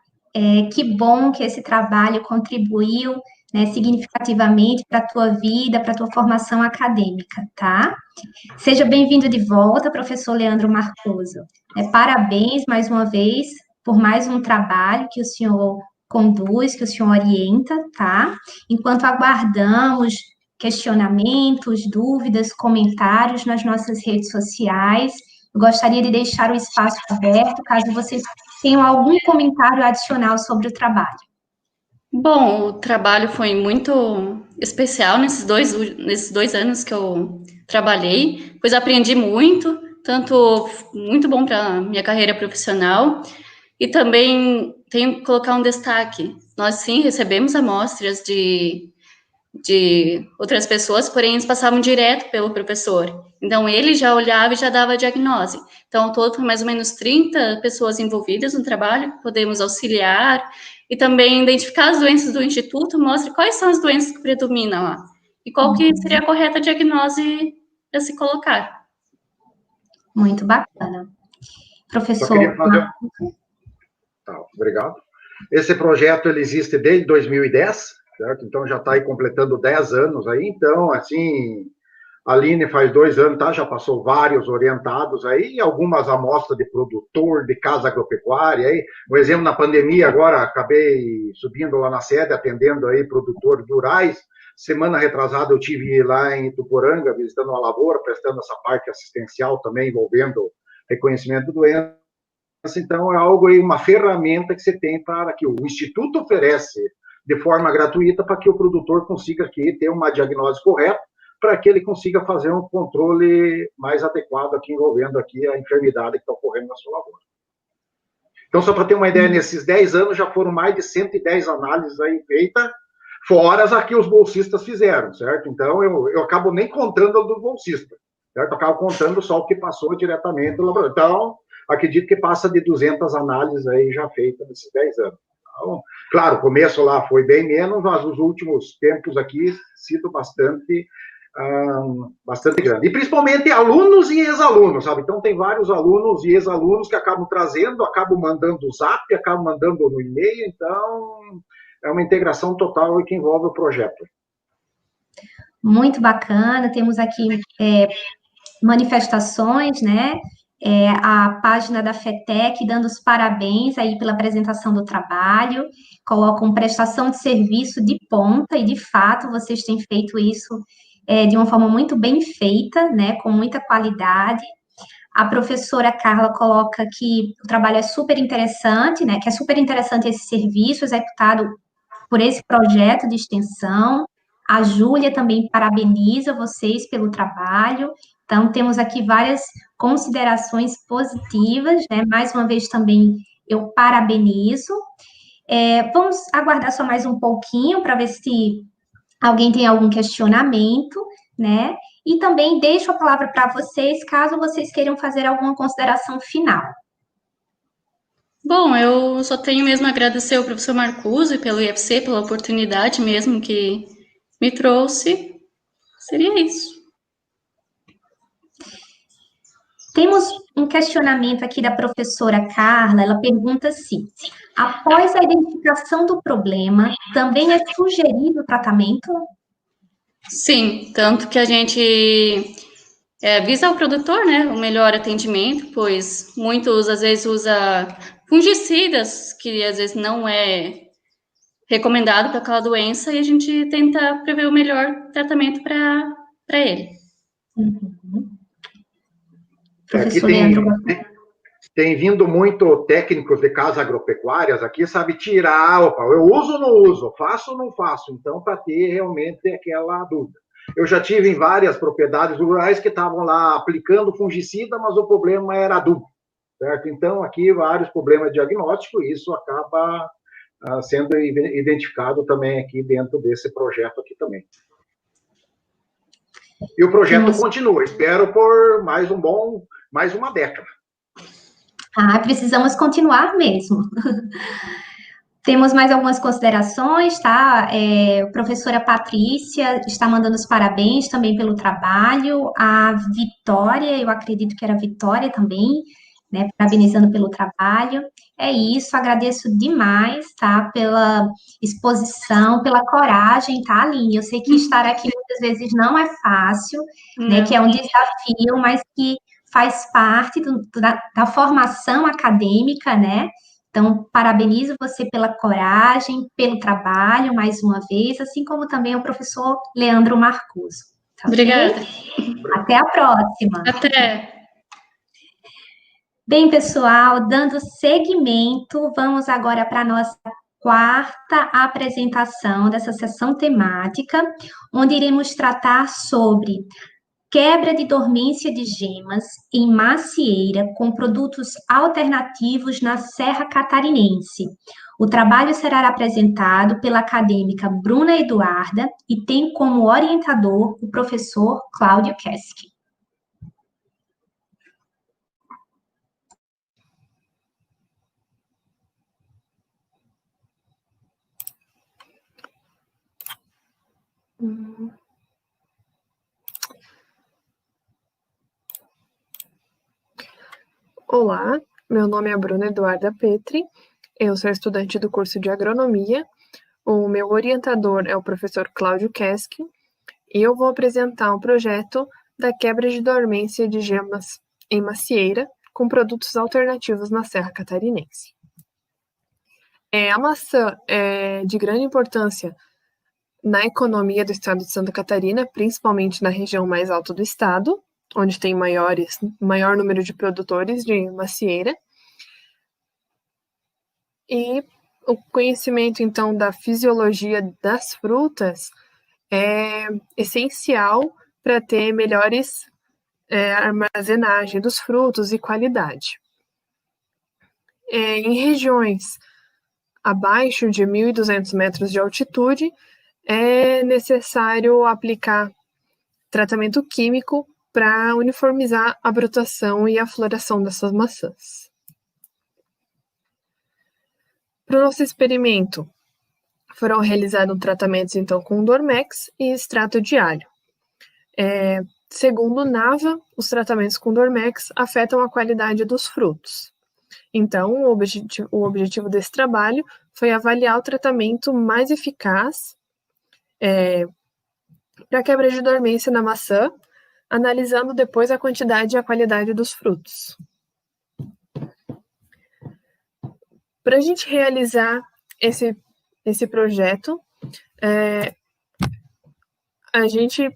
Que bom que esse trabalho contribuiu, né, significativamente para a tua vida, para a tua formação acadêmica, tá? Seja bem-vindo de volta, professor Leandro Marcuso. Parabéns mais uma vez por mais um trabalho que o senhor conduz, que o senhor orienta, tá? Enquanto aguardamos questionamentos, dúvidas, comentários nas nossas redes sociais, eu gostaria de deixar o espaço aberto, caso vocês tenham algum comentário adicional sobre o trabalho. Bom, o trabalho foi muito especial nesses dois anos que eu trabalhei, pois aprendi muito, tanto muito bom para a minha carreira profissional, e também tenho que colocar um destaque. Nós, sim, recebemos amostras de outras pessoas, porém eles passavam direto pelo professor. Então, ele já olhava e já dava a diagnose. Então, ao todo, mais ou menos 30 pessoas envolvidas no trabalho, podemos auxiliar e também identificar as doenças do Instituto, mostra quais são as doenças que predominam lá e qual que seria a correta diagnose a se colocar. Muito bacana. Professor... Só queria fazer... Tá, obrigado. Esse projeto, ele existe desde 2010, certo? Então, já está aí completando 10 anos aí. Então, assim, a Aline faz 2 anos, tá? Já passou vários orientados aí, algumas amostras de produtor, de casa agropecuária aí. Um exemplo, na pandemia, agora, acabei subindo lá na sede, atendendo aí produtores rurais. Semana retrasada, eu tive lá em Ituporanga, visitando uma lavoura, prestando essa parte assistencial também, envolvendo reconhecimento de doença. Então, é algo aí, uma ferramenta que você tem para que o Instituto oferece de forma gratuita para que o produtor consiga aqui ter uma diagnose correta, para que ele consiga fazer um controle mais adequado aqui, envolvendo aqui a enfermidade que está ocorrendo na sua lavoura. Então, só para ter uma ideia, nesses 10 anos já foram mais de 110 análises aí feitas, fora as que os bolsistas fizeram, certo? Então, eu acabo nem contando a do bolsista, certo? Eu acabo contando só o que passou diretamente do laboratório. Então, acredito que passa de 200 análises aí já feitas nesses 10 anos. Então, claro, o começo lá foi bem menos, mas os últimos tempos aqui sido bastante grande. E principalmente alunos e ex-alunos, sabe? Então tem vários alunos e ex-alunos que acabam trazendo, acabam mandando o zap, acabam mandando no e-mail, então é uma integração total que envolve o projeto. Muito bacana, temos aqui manifestações, né? A página da FETEC dando os parabéns aí pela apresentação do trabalho, colocam prestação de serviço de ponta, e de fato vocês têm feito isso de uma forma muito bem feita, né, com muita qualidade. A professora Carla coloca que o trabalho é super interessante, né, que é super interessante esse serviço executado por esse projeto de extensão. A Júlia também parabeniza vocês pelo trabalho. Então, temos aqui várias considerações positivas, né, mais uma vez também eu parabenizo. Vamos aguardar só mais um pouquinho para ver se alguém tem algum questionamento, né? E também deixo a palavra para vocês, caso vocês queiram fazer alguma consideração final. Bom, eu só tenho mesmo a agradecer ao professor Marcuso e pelo IFC, pela oportunidade mesmo que me trouxe. Seria isso. Temos um questionamento aqui da professora Carla, ela pergunta assim: após a identificação do problema, também é sugerido o tratamento? Sim, tanto que a gente visa ao produtor, né, o melhor atendimento, pois muitos às vezes usa fungicidas, que às vezes não é recomendado para aquela doença, e a gente tenta prever o melhor tratamento para ele. Uhum. Aqui tem vindo muito técnicos de casas agropecuárias aqui, sabe, tirar, opa, eu uso ou não uso, faço ou não faço, então para ter realmente aquela dúvida. Eu já tive em várias propriedades rurais que estavam lá aplicando fungicida, mas o problema era adubo, certo? Então aqui vários problemas diagnósticos, e isso acaba sendo identificado também aqui dentro desse projeto aqui também. E o projeto continua, espero por mais uma década. Precisamos continuar mesmo. Temos mais algumas considerações, tá? A professora Patrícia está mandando os parabéns também pelo trabalho. A Vitória, eu acredito que era a Vitória também, né? Parabenizando pelo trabalho. É isso, agradeço demais, tá? Pela exposição, pela coragem, tá, Aline? Eu sei que estar aqui muitas vezes não é fácil, né? Que é um desafio, mas que faz parte da formação acadêmica, né? Então, parabenizo você pela coragem, pelo trabalho, mais uma vez, assim como também o professor Leandro Marcuso. Tá? Obrigada. Até a próxima. Até. Bem, pessoal, dando seguimento, vamos agora para a nossa quarta apresentação dessa sessão temática, onde iremos tratar sobre quebra de dormência de gemas em macieira com produtos alternativos na Serra Catarinense. O trabalho será apresentado pela acadêmica Bruna Eduarda e tem como orientador o professor Cláudio Keski. Olá, meu nome é Bruna Eduarda Petri, eu sou estudante do curso de Agronomia, o meu orientador é o professor Cláudio Keski, e eu vou apresentar um projeto da quebra de dormência de gemas em macieira com produtos alternativos na Serra Catarinense. A maçã é de grande importância na economia do estado de Santa Catarina, principalmente na região mais alta do estado, onde tem maior número de produtores de macieira. E O conhecimento, então, da fisiologia das frutas é essencial para ter melhores armazenagem dos frutos e qualidade. Em regiões abaixo de 1.200 metros de altitude, é necessário aplicar tratamento químico para uniformizar a brotação e a floração dessas maçãs. Para o nosso experimento, foram realizados tratamentos, então, com Dormex e extrato de alho. Segundo Nava, os tratamentos com Dormex afetam a qualidade dos frutos. Então, o objetivo desse trabalho foi avaliar o tratamento mais eficaz para quebra de dormência na maçã, analisando depois a quantidade e a qualidade dos frutos. Para a gente realizar esse projeto, a gente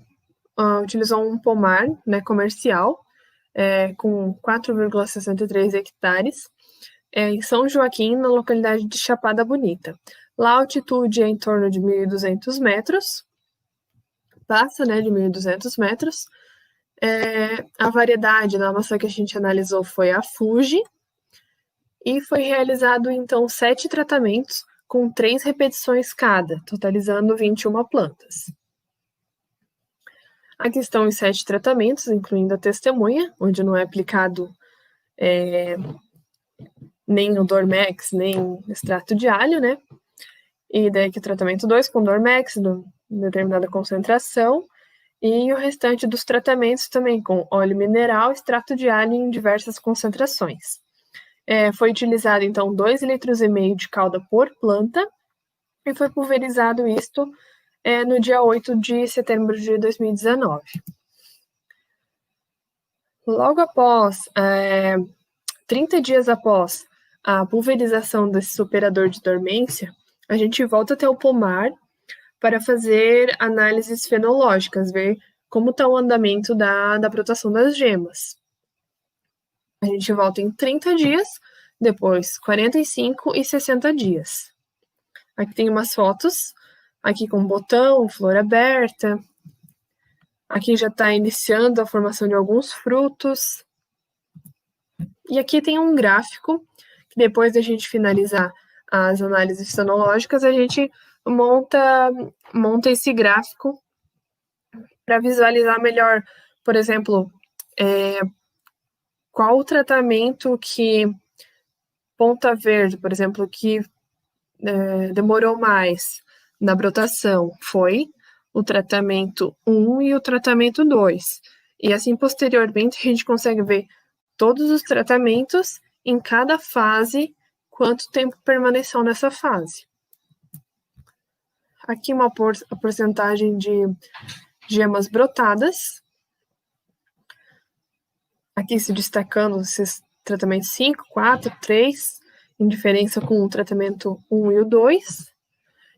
utilizou um pomar, né, comercial, com 4,63 hectares, em São Joaquim, na localidade de Chapada Bonita. Lá a altitude é em torno de 1.200 metros, passa, né, de 1.200 metros. A variedade da maçã que a gente analisou foi a Fuji, e foi realizado, então, 7 tratamentos, com 3 repetições cada, totalizando 21 plantas. Aqui estão os 7 tratamentos, incluindo a testemunha, onde não é aplicado nem o Dormex, nem extrato de alho, né? E daí que o tratamento 2 com Dormex, em determinada concentração, e o restante dos tratamentos também com óleo mineral, extrato de alho em diversas concentrações. Foi utilizado, então, 2,5 litros de calda por planta, e foi pulverizado isto no dia 8 de setembro de 2019. Logo após, 30 dias após a pulverização desse superador de dormência, a gente volta até o pomar para fazer análises fenológicas, ver como está o andamento da brotação das gemas. A gente volta em 30 dias, depois 45 e 60 dias. Aqui tem umas fotos, aqui com botão, flor aberta. Aqui já está iniciando a formação de alguns frutos. E aqui tem um gráfico, que depois da gente finalizar as análises fenológicas, a gente monta esse gráfico para visualizar melhor, por exemplo, qual o tratamento que ponta verde, por exemplo, que demorou mais na brotação, foi o tratamento 1 e o tratamento 2. E assim, posteriormente, a gente consegue ver todos os tratamentos em cada fase, quanto tempo permaneceu nessa fase. Aqui a porcentagem de gemas brotadas. Aqui se destacando esses tratamentos 5, 4, 3, em diferença com o tratamento 1 e o 2.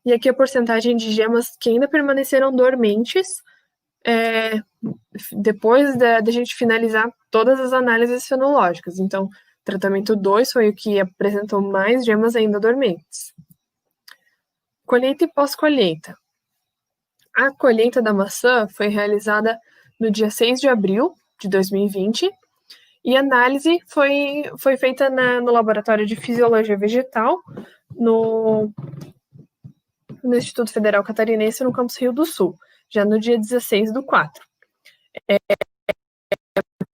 E aqui a porcentagem de gemas que ainda permaneceram dormentes depois da gente finalizar todas as análises fenológicas. Então, tratamento 2 foi o que apresentou mais gemas ainda dormentes. Colheita e pós-colheita. A colheita da maçã foi realizada no dia 6 de abril de 2020 e a análise foi feita no Laboratório de Fisiologia Vegetal no Instituto Federal Catarinense, no campus Rio do Sul, já no dia 16 do 4.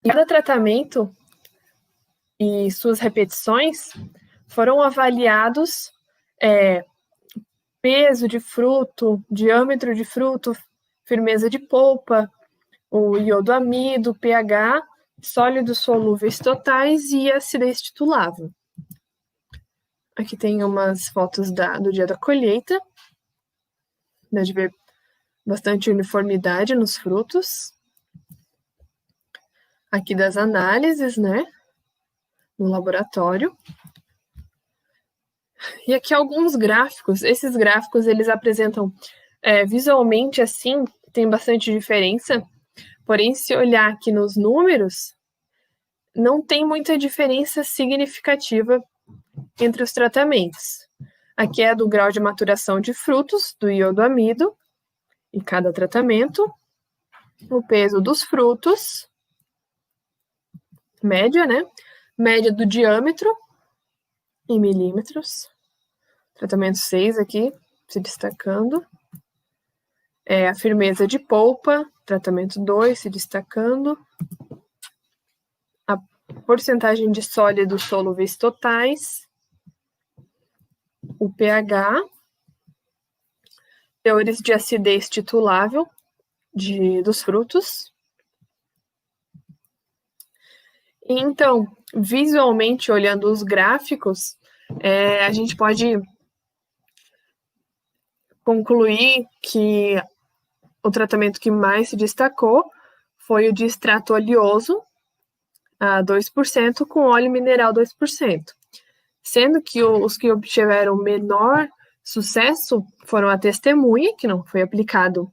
Cada tratamento e suas repetições foram avaliados peso de fruto, diâmetro de fruto, firmeza de polpa, o iodoamido, pH, sólidos solúveis totais e acidez titulável. Aqui tem umas fotos do dia da colheita. Dá de ver bastante uniformidade nos frutos. Aqui das análises, né? No laboratório. E aqui alguns gráficos. Esses gráficos, eles apresentam visualmente assim, tem bastante diferença. Porém, se olhar aqui nos números, não tem muita diferença significativa entre os tratamentos. Aqui é do grau de maturação de frutos, do iodoamido, em cada tratamento. O peso dos frutos, média, né? Média do diâmetro, em milímetros. Tratamento 6 aqui, se destacando. A firmeza de polpa, tratamento 2, se destacando. A porcentagem de sólidos solúveis totais. O pH. Teores de acidez titulável dos frutos. Então, visualmente, olhando os gráficos, a gente pode concluir que o tratamento que mais se destacou foi o de extrato oleoso, a 2%, com óleo mineral 2%. Sendo que os que obtiveram menor sucesso foram a testemunha, que não foi aplicado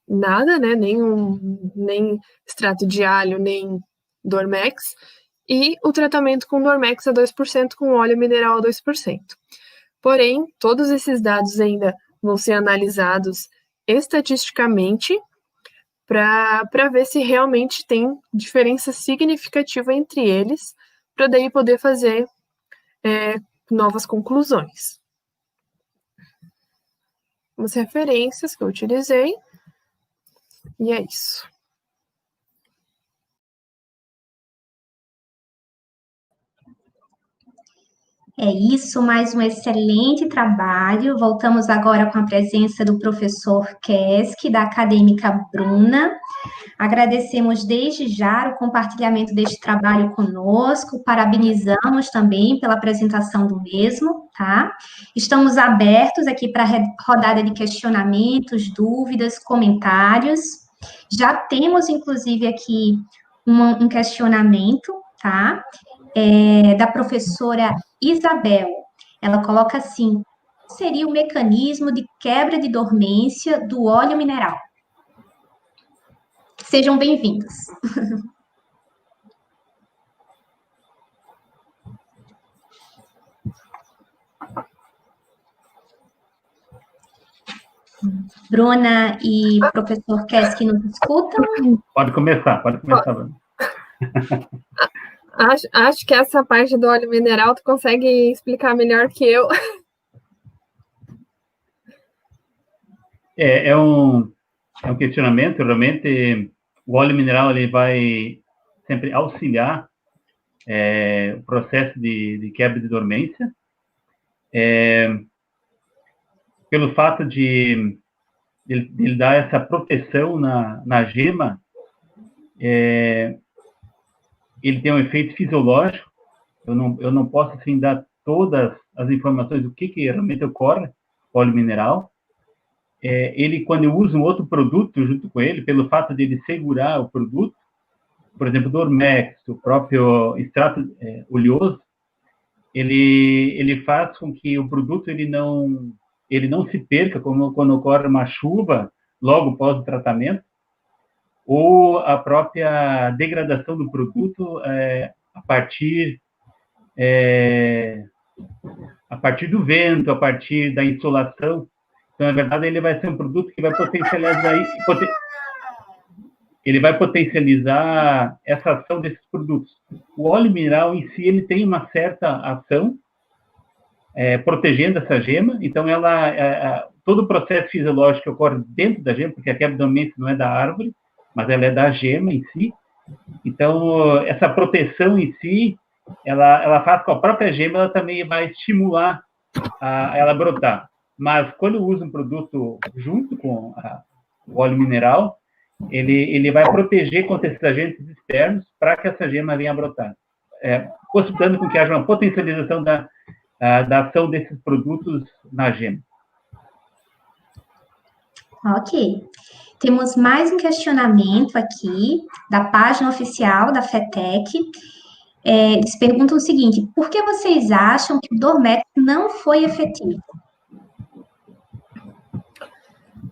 nada, né? Nem extrato de alho, nem Dormex, e o tratamento com Dormex a 2%, com óleo mineral a 2%. Porém, todos esses dados ainda vão ser analisados estatisticamente para ver se realmente tem diferença significativa entre eles, para daí poder fazer novas conclusões. As referências que eu utilizei, e é isso. É isso, mais um excelente trabalho. Voltamos agora com a presença do professor Kesk, da acadêmica Bruna. Agradecemos desde já o compartilhamento deste trabalho conosco, parabenizamos também pela apresentação do mesmo, tá? Estamos abertos aqui para a rodada de questionamentos, dúvidas, comentários. Já temos, inclusive, aqui um questionamento, tá? Da professora Isabel. Ela coloca assim: qual seria o mecanismo de quebra de dormência do óleo mineral? Sejam bem-vindos. Bruna e professor Kesk nos escutam? Pode começar, Bruna. Acho que essa parte do óleo mineral tu consegue explicar melhor que eu. É um questionamento, realmente. O óleo mineral ele vai sempre auxiliar o processo de quebra de dormência, pelo fato de ele dar essa proteção na gema. Ele tem um efeito fisiológico. Eu não posso assim dar todas as informações do que realmente ocorre com o óleo mineral. Ele, quando eu uso um outro produto junto com ele, pelo fato de ele segurar o produto, por exemplo, Dormex, o próprio extrato oleoso, ele faz com que o produto ele não se perca quando ocorre uma chuva logo após o tratamento, ou a própria degradação do produto a partir do vento, a partir da insolação. Então, na verdade, ele vai ser um produto que vai potencializar essa ação desses produtos. O óleo mineral em si, ele tem uma certa ação protegendo essa gema. Então, todo o processo fisiológico que ocorre dentro da gema, porque a quebra de dormência não é da árvore, mas ela é da gema em si. Então, essa proteção em si, ela faz com a própria gema, ela também vai estimular ela brotar. Mas, quando eu uso um produto junto com o óleo mineral, ele vai proteger contra esses agentes externos para que essa gema venha a brotar, possibilitando com que haja uma potencialização da ação desses produtos na gema. Ok. Temos mais um questionamento aqui da página oficial da FETEC. Eles perguntam o seguinte: por que vocês acham que o Dormex não foi efetivo?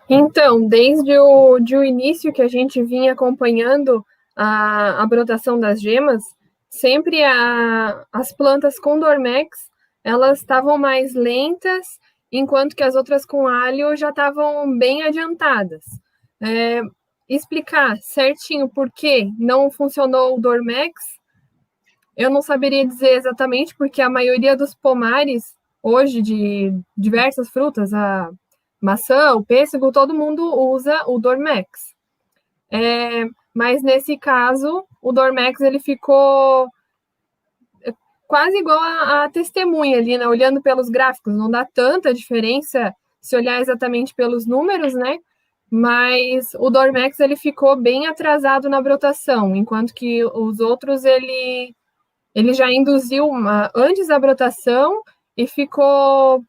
Então, desde o início que a gente vinha acompanhando a brotação das gemas, sempre as plantas com Dormex elas estavam mais lentas, enquanto que as outras com alho já estavam bem adiantadas. Explicar certinho por que não funcionou o Dormex, eu não saberia dizer exatamente, porque a maioria dos pomares, hoje, de diversas frutas, a maçã, o pêssego, todo mundo usa o Dormex. Mas nesse caso, o Dormex ele ficou quase igual a testemunha ali, né? Olhando pelos gráficos, não dá tanta diferença se olhar exatamente pelos números, né? Mas o Dormex ele ficou bem atrasado na brotação, enquanto que os outros ele já induziu antes da brotação e ficou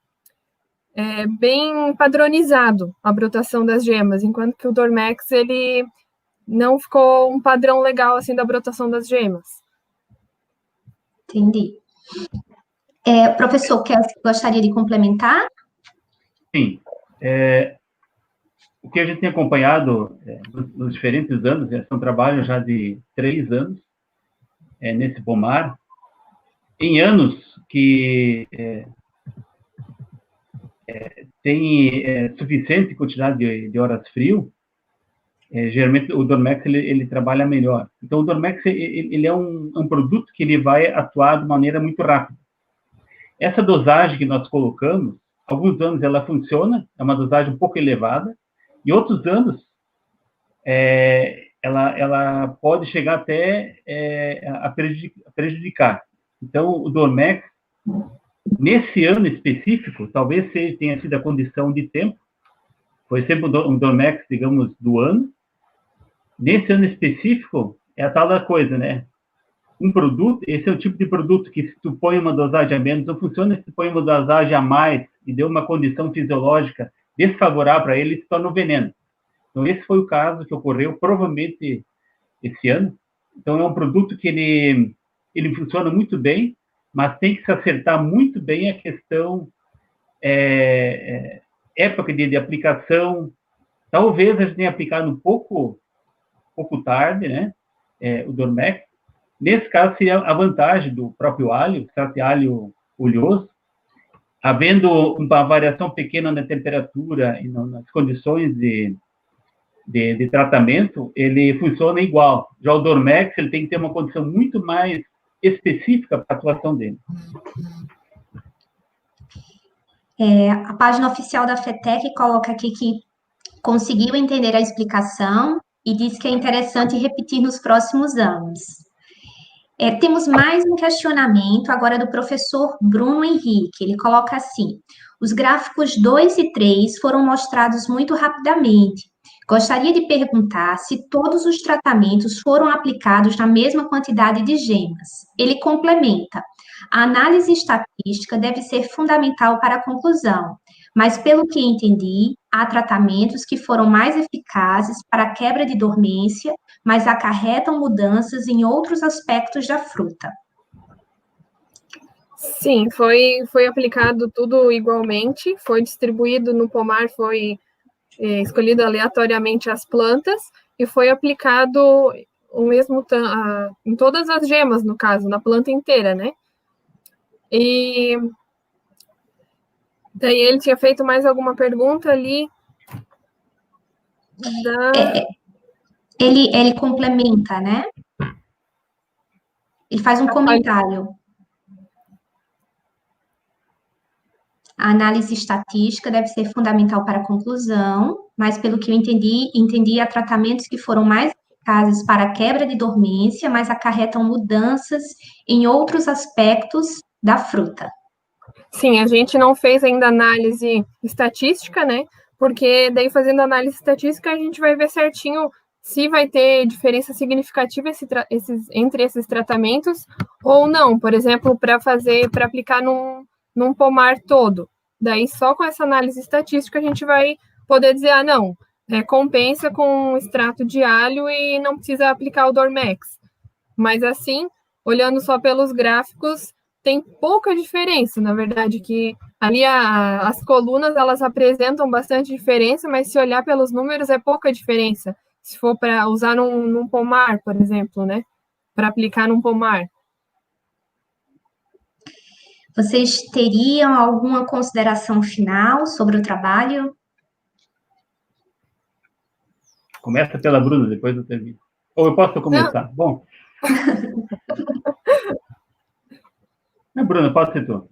bem padronizado a brotação das gemas, enquanto que o Dormex ele não ficou um padrão legal assim da brotação das gemas. Entendi. Professor, gostaria de complementar? Sim. O que a gente tem acompanhado nos diferentes anos, são trabalhos já de 3 anos nesse pomar, em anos que tem suficiente quantidade de horas frio, geralmente o Dormex ele trabalha melhor. Então, o Dormex ele é um produto que ele vai atuar de maneira muito rápida. Essa dosagem que nós colocamos, alguns anos ela funciona, é uma dosagem um pouco elevada, e outros anos ela pode chegar até a prejudicar. Então, o Dormex, nesse ano específico, talvez tenha sido a condição de tempo, foi sempre um Dormex, digamos, do ano. Nesse ano específico, é a tal da coisa, né? Um produto, esse é o tipo de produto que se tu põe uma dosagem a menos, não funciona se tu põe uma dosagem a mais e deu uma condição fisiológica desfavorável para ele, se torna um veneno. Então, esse foi o caso que ocorreu, provavelmente, esse ano. Então, é um produto que ele funciona muito bem, mas tem que se acertar muito bem a questão época de aplicação. Talvez a gente tenha aplicado um pouco tarde, né? O Dormex. Nesse caso, seria a vantagem do próprio alho, extrato de alho oleoso, havendo uma variação pequena na temperatura e nas condições de tratamento, ele funciona igual. Já o Dormex, ele tem que ter uma condição muito mais específica para a atuação dele. A página oficial da FETEC coloca aqui que conseguiu entender a explicação e diz que é interessante repetir nos próximos anos. Temos mais um questionamento agora do professor Bruno Henrique. Ele coloca assim: os gráficos 2 e 3 foram mostrados muito rapidamente. Gostaria de perguntar se todos os tratamentos foram aplicados na mesma quantidade de gemas. Ele complementa: a análise estatística deve ser fundamental para a conclusão, mas pelo que entendi, há tratamentos que foram mais eficazes para a quebra de dormência, mas acarretam mudanças em outros aspectos da fruta. Sim, foi aplicado tudo igualmente, foi distribuído no pomar, foi escolhido aleatoriamente as plantas e foi aplicado o mesmo em todas as gemas, no caso, na planta inteira, né? E daí ele tinha feito mais alguma pergunta ali Ele complementa, né? Ele faz um comentário. A análise estatística deve ser fundamental para a conclusão, mas pelo que eu entendi há tratamentos que foram mais eficazes para a quebra de dormência, mas acarretam mudanças em outros aspectos da fruta. Sim, a gente não fez ainda análise estatística, né? Porque daí fazendo análise estatística a gente vai ver certinho se vai ter diferença significativa entre esses tratamentos ou não. Por exemplo, para aplicar num pomar todo. Daí, só com essa análise estatística, a gente vai poder dizer, não, compensa com extrato de alho e não precisa aplicar o Dormex. Mas assim, olhando só pelos gráficos, tem pouca diferença, na verdade, que ali as colunas, elas apresentam bastante diferença, mas se olhar pelos números, é pouca diferença. Se for para usar num pomar, por exemplo, né? Para aplicar num pomar. Vocês teriam alguma consideração final sobre o trabalho? Começa pela Bruna, depois eu termino. Ou eu posso começar? Bom. Não, Bruna, pode ser tu.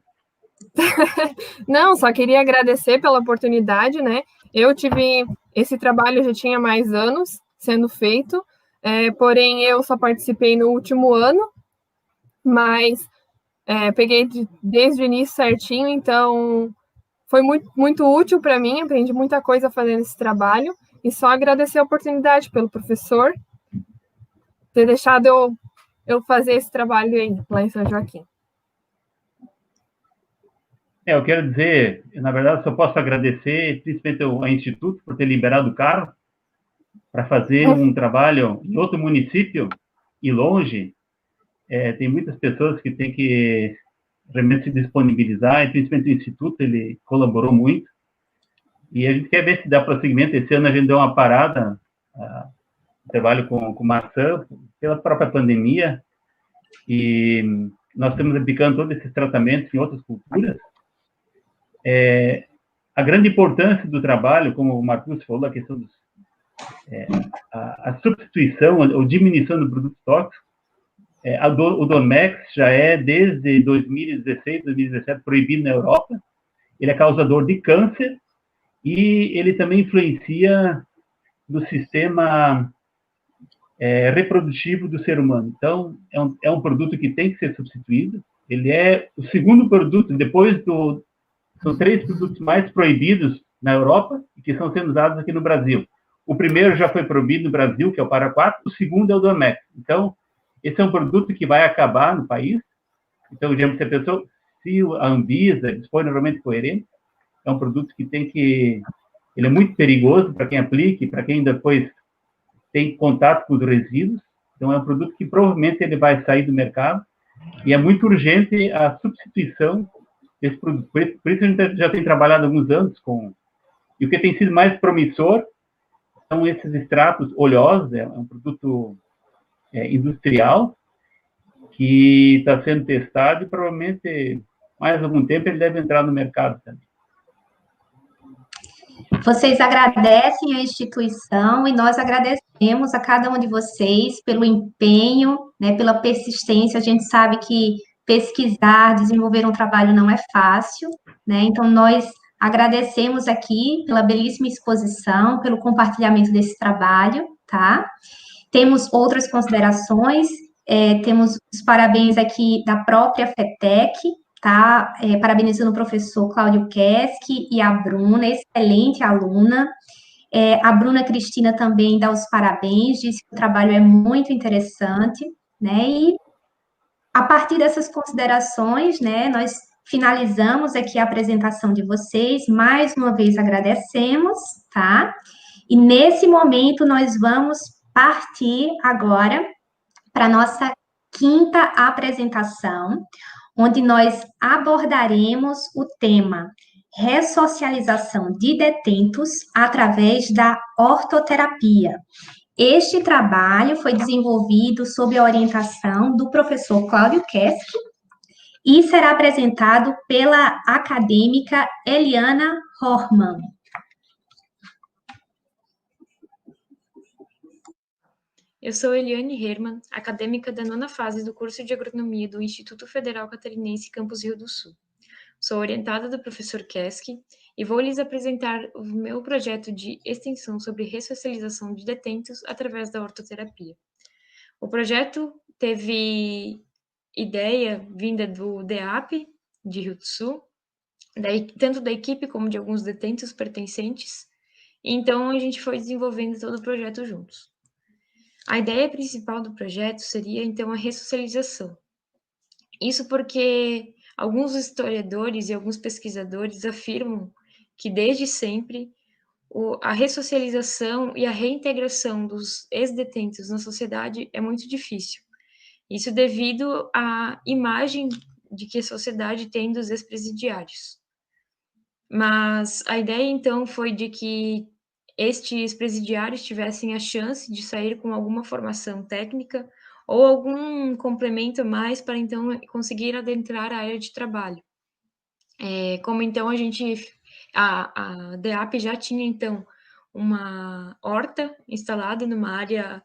Não, só queria agradecer pela oportunidade, né? Eu tive esse trabalho, já tinha mais anos sendo feito, porém eu só participei no último ano, mas peguei desde o início certinho, então foi muito, muito útil para mim, aprendi muita coisa fazendo esse trabalho, e só agradecer a oportunidade pelo professor ter deixado eu fazer esse trabalho aí, lá em São Joaquim. Eu quero dizer, na verdade, só posso agradecer, principalmente ao Instituto, por ter liberado o carro para fazer um trabalho em outro município e longe. Tem muitas pessoas que têm que realmente se disponibilizar, e principalmente o Instituto, ele colaborou muito. E a gente quer ver se dá prosseguimento. Esse ano a gente deu uma parada, trabalho com maçã, pela própria pandemia, e nós estamos aplicando todos esses tratamentos em outras culturas. A grande importância do trabalho, como o Marcos falou, a questão a substituição ou diminuição do produto tóxico, o Dormex já é, desde 2016, 2017, proibido na Europa. Ele é causador de câncer e ele também influencia no sistema reprodutivo do ser humano. Então, é um produto que tem que ser substituído. Ele é o segundo produto, depois são 3 produtos mais proibidos na Europa e que estão sendo usados aqui no Brasil. O primeiro já foi proibido no Brasil, que é o Para-4, o segundo é o Dormex. Então, esse é um produto que vai acabar no país. Então, digamos, se a pessoa, se a Anvisa dispõe normalmente coerente, é um produto que ele é muito perigoso para quem aplique, para quem depois tem contato com os resíduos. Então, é um produto que provavelmente ele vai sair do mercado e é muito urgente a substituição desse produto. Por isso a gente já tem trabalhado há alguns anos com... E o que tem sido mais promissor são esses extratos oleosos, é um produto industrial que está sendo testado e provavelmente mais algum tempo ele deve entrar no mercado também. Vocês agradecem a instituição e nós agradecemos a cada um de vocês pelo empenho, né, pela persistência. A gente sabe que pesquisar, desenvolver um trabalho não é fácil, né? Então, nós agradecemos aqui pela belíssima exposição, pelo compartilhamento desse trabalho, tá? Temos outras considerações, temos os parabéns aqui da própria FETEC, tá? Parabenizando o professor Cláudio Keski e a Bruna, excelente aluna. A Bruna Cristina também dá os parabéns, diz que o trabalho é muito interessante, né? E a partir dessas considerações, né, nós finalizamos aqui a apresentação de vocês, mais uma vez agradecemos, tá? E nesse momento nós vamos partir agora para a nossa quinta apresentação, onde nós abordaremos o tema ressocialização de detentos através da ortoterapia. Este trabalho foi desenvolvido sob a orientação do professor Cláudio Keski e será apresentado pela acadêmica Eliana Horman. Eu sou Eliane Herman, acadêmica da 9ª fase do curso de Agronomia do Instituto Federal Catarinense Campus Rio do Sul. Sou orientada do professor Keski e vou lhes apresentar o meu projeto de extensão sobre ressocialização de detentos através da ortoterapia. O projeto teve ideia vinda do DEAP, de Rio do Sul, tanto da equipe como de alguns detentos pertencentes, então a gente foi desenvolvendo todo o projeto juntos. A ideia principal do projeto seria, então, a ressocialização. Isso porque alguns historiadores e alguns pesquisadores afirmam que, desde sempre, a ressocialização e a reintegração dos ex-detentos na sociedade é muito difícil. Isso devido à imagem de que a sociedade tem dos ex-presidiários. Mas a ideia, então, foi de que estes presidiários tivessem a chance de sair com alguma formação técnica ou algum complemento a mais para, então, conseguir adentrar a área de trabalho. Como então a DEAP já tinha então uma horta instalada numa área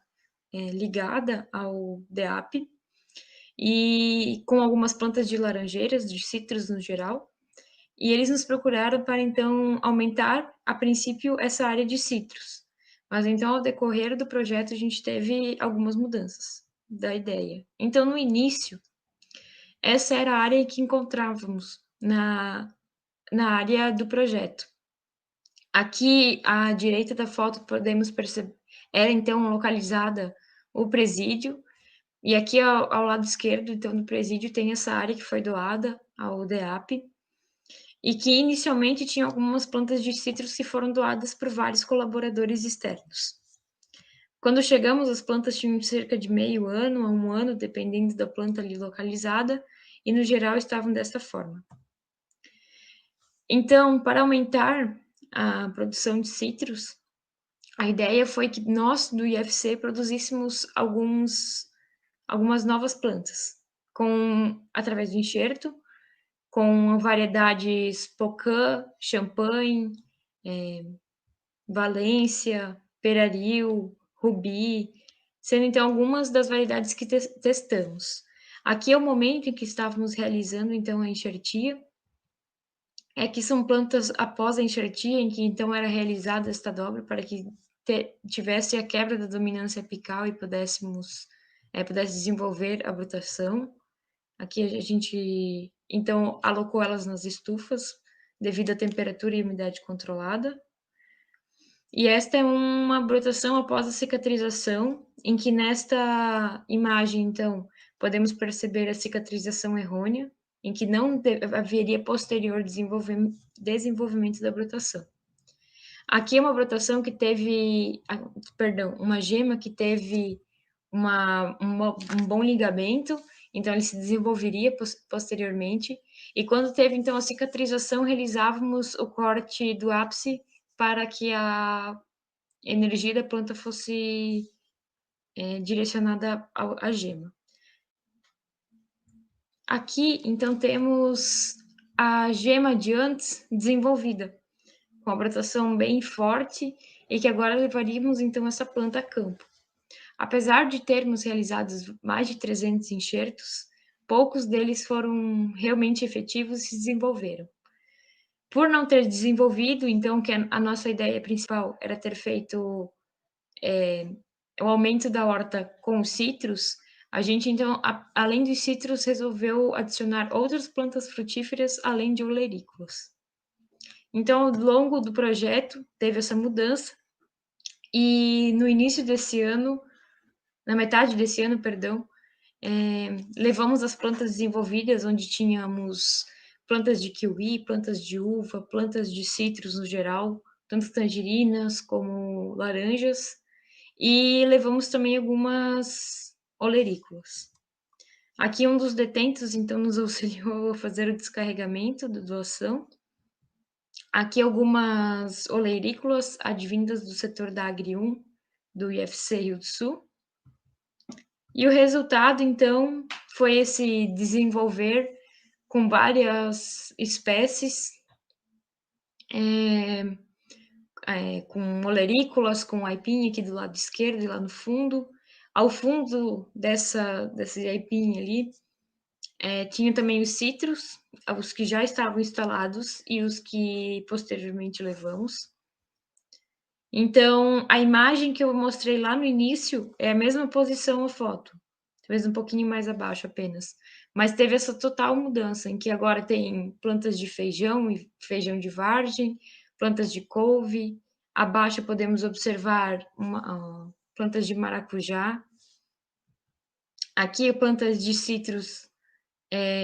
ligada ao DEAP, e com algumas plantas de laranjeiras, de citros no geral, e eles nos procuraram para então aumentar, a princípio, essa área de citros. Mas então, ao decorrer do projeto, a gente teve algumas mudanças da ideia. Então, no início, essa era a área que encontrávamos na área do projeto. Aqui, à direita da foto, podemos perceber, era então localizada o presídio, e aqui ao lado esquerdo, então, do presídio, tem essa área que foi doada ao DEAP, e que inicialmente tinha algumas plantas de citros que foram doadas por vários colaboradores externos. Quando chegamos, as plantas tinham cerca de meio ano a um ano, dependendo da planta ali localizada, e no geral estavam dessa forma. Então, para aumentar a produção de citros, a ideia foi que nós, do IFC, produzíssemos algumas novas plantas, através do enxerto, com variedades Pocã, Champagne, Valência, Peraril, Rubi, sendo então algumas das variedades que testamos. Aqui é o momento em que estávamos realizando então a enxertia, que são plantas após a enxertia, em que então era realizada esta dobra para que tivesse a quebra da dominância apical e pudesse desenvolver a brotação. Aqui a gente, então, alocou elas nas estufas, devido à temperatura e umidade controlada. E esta é uma brotação após a cicatrização, em que nesta imagem, então, podemos perceber a cicatrização errônea, em que não haveria posterior desenvolvimento da brotação. Aqui é uma brotação que teve, uma gema que teve um bom ligamento, então ele se desenvolveria posteriormente, e quando teve então a cicatrização, realizávamos o corte do ápice para que a energia da planta fosse direcionada à gema. Aqui, então, temos a gema de antes desenvolvida, com a brotação bem forte, e que agora levaríamos, então, essa planta a campo. Apesar de termos realizado mais de 300 enxertos, poucos deles foram realmente efetivos e se desenvolveram. Por não ter desenvolvido, então, que a nossa ideia principal era ter feito o aumento da horta com citros, a gente, então, além dos citros, resolveu adicionar outras plantas frutíferas, além de olerícolas. Então, ao longo do projeto, teve essa mudança, e no início desse ano, na metade desse ano, levamos as plantas desenvolvidas, onde tínhamos plantas de kiwi, plantas de uva, plantas de citros no geral, tanto tangerinas como laranjas, e levamos também algumas olerícolas. Aqui um dos detentos, então, nos auxiliou a fazer o descarregamento da doação. Aqui algumas olerícolas advindas do setor da Agri 1, do IFC Rio do Sul. E o resultado, então, foi esse desenvolver com várias espécies, com olerícolas, com aipim aqui do lado esquerdo e lá no fundo. Ao fundo desse aipim ali, tinha também os citros, os que já estavam instalados e os que posteriormente levamos. Então, a imagem que eu mostrei lá no início é a mesma posição a foto, talvez um pouquinho mais abaixo apenas, mas teve essa total mudança, em que agora tem plantas de feijão e feijão de vargem, plantas de couve, abaixo podemos observar plantas de maracujá, aqui plantas de citros,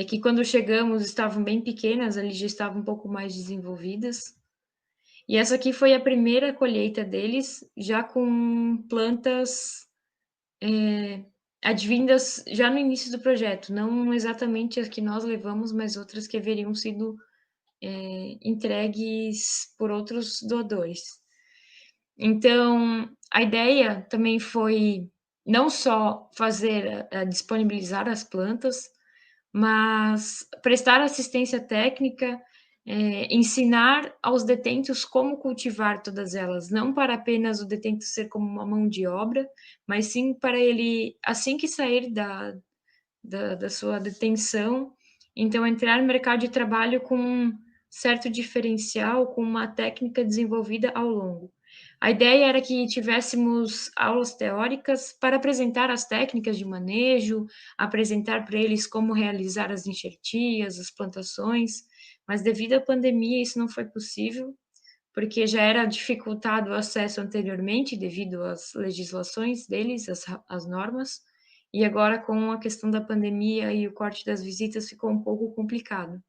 que quando chegamos estavam bem pequenas, ali já estavam um pouco mais desenvolvidas. E essa aqui foi a primeira colheita deles, já com plantas advindas já no início do projeto, não exatamente as que nós levamos, mas outras que haveriam sido entregues por outros doadores. Então, a ideia também foi não só disponibilizar as plantas, mas prestar assistência técnica ensinar aos detentos como cultivar todas elas, não para apenas o detento ser como uma mão de obra, mas sim para ele, assim que sair da sua detenção, então entrar no mercado de trabalho com um certo diferencial, com uma técnica desenvolvida ao longo. A ideia era que tivéssemos aulas teóricas para apresentar as técnicas de manejo, apresentar para eles como realizar as enxertias, as plantações, mas devido à pandemia isso não foi possível, porque já era dificultado o acesso anteriormente devido às legislações deles, as normas, e agora com a questão da pandemia e o corte das visitas ficou um pouco complicado.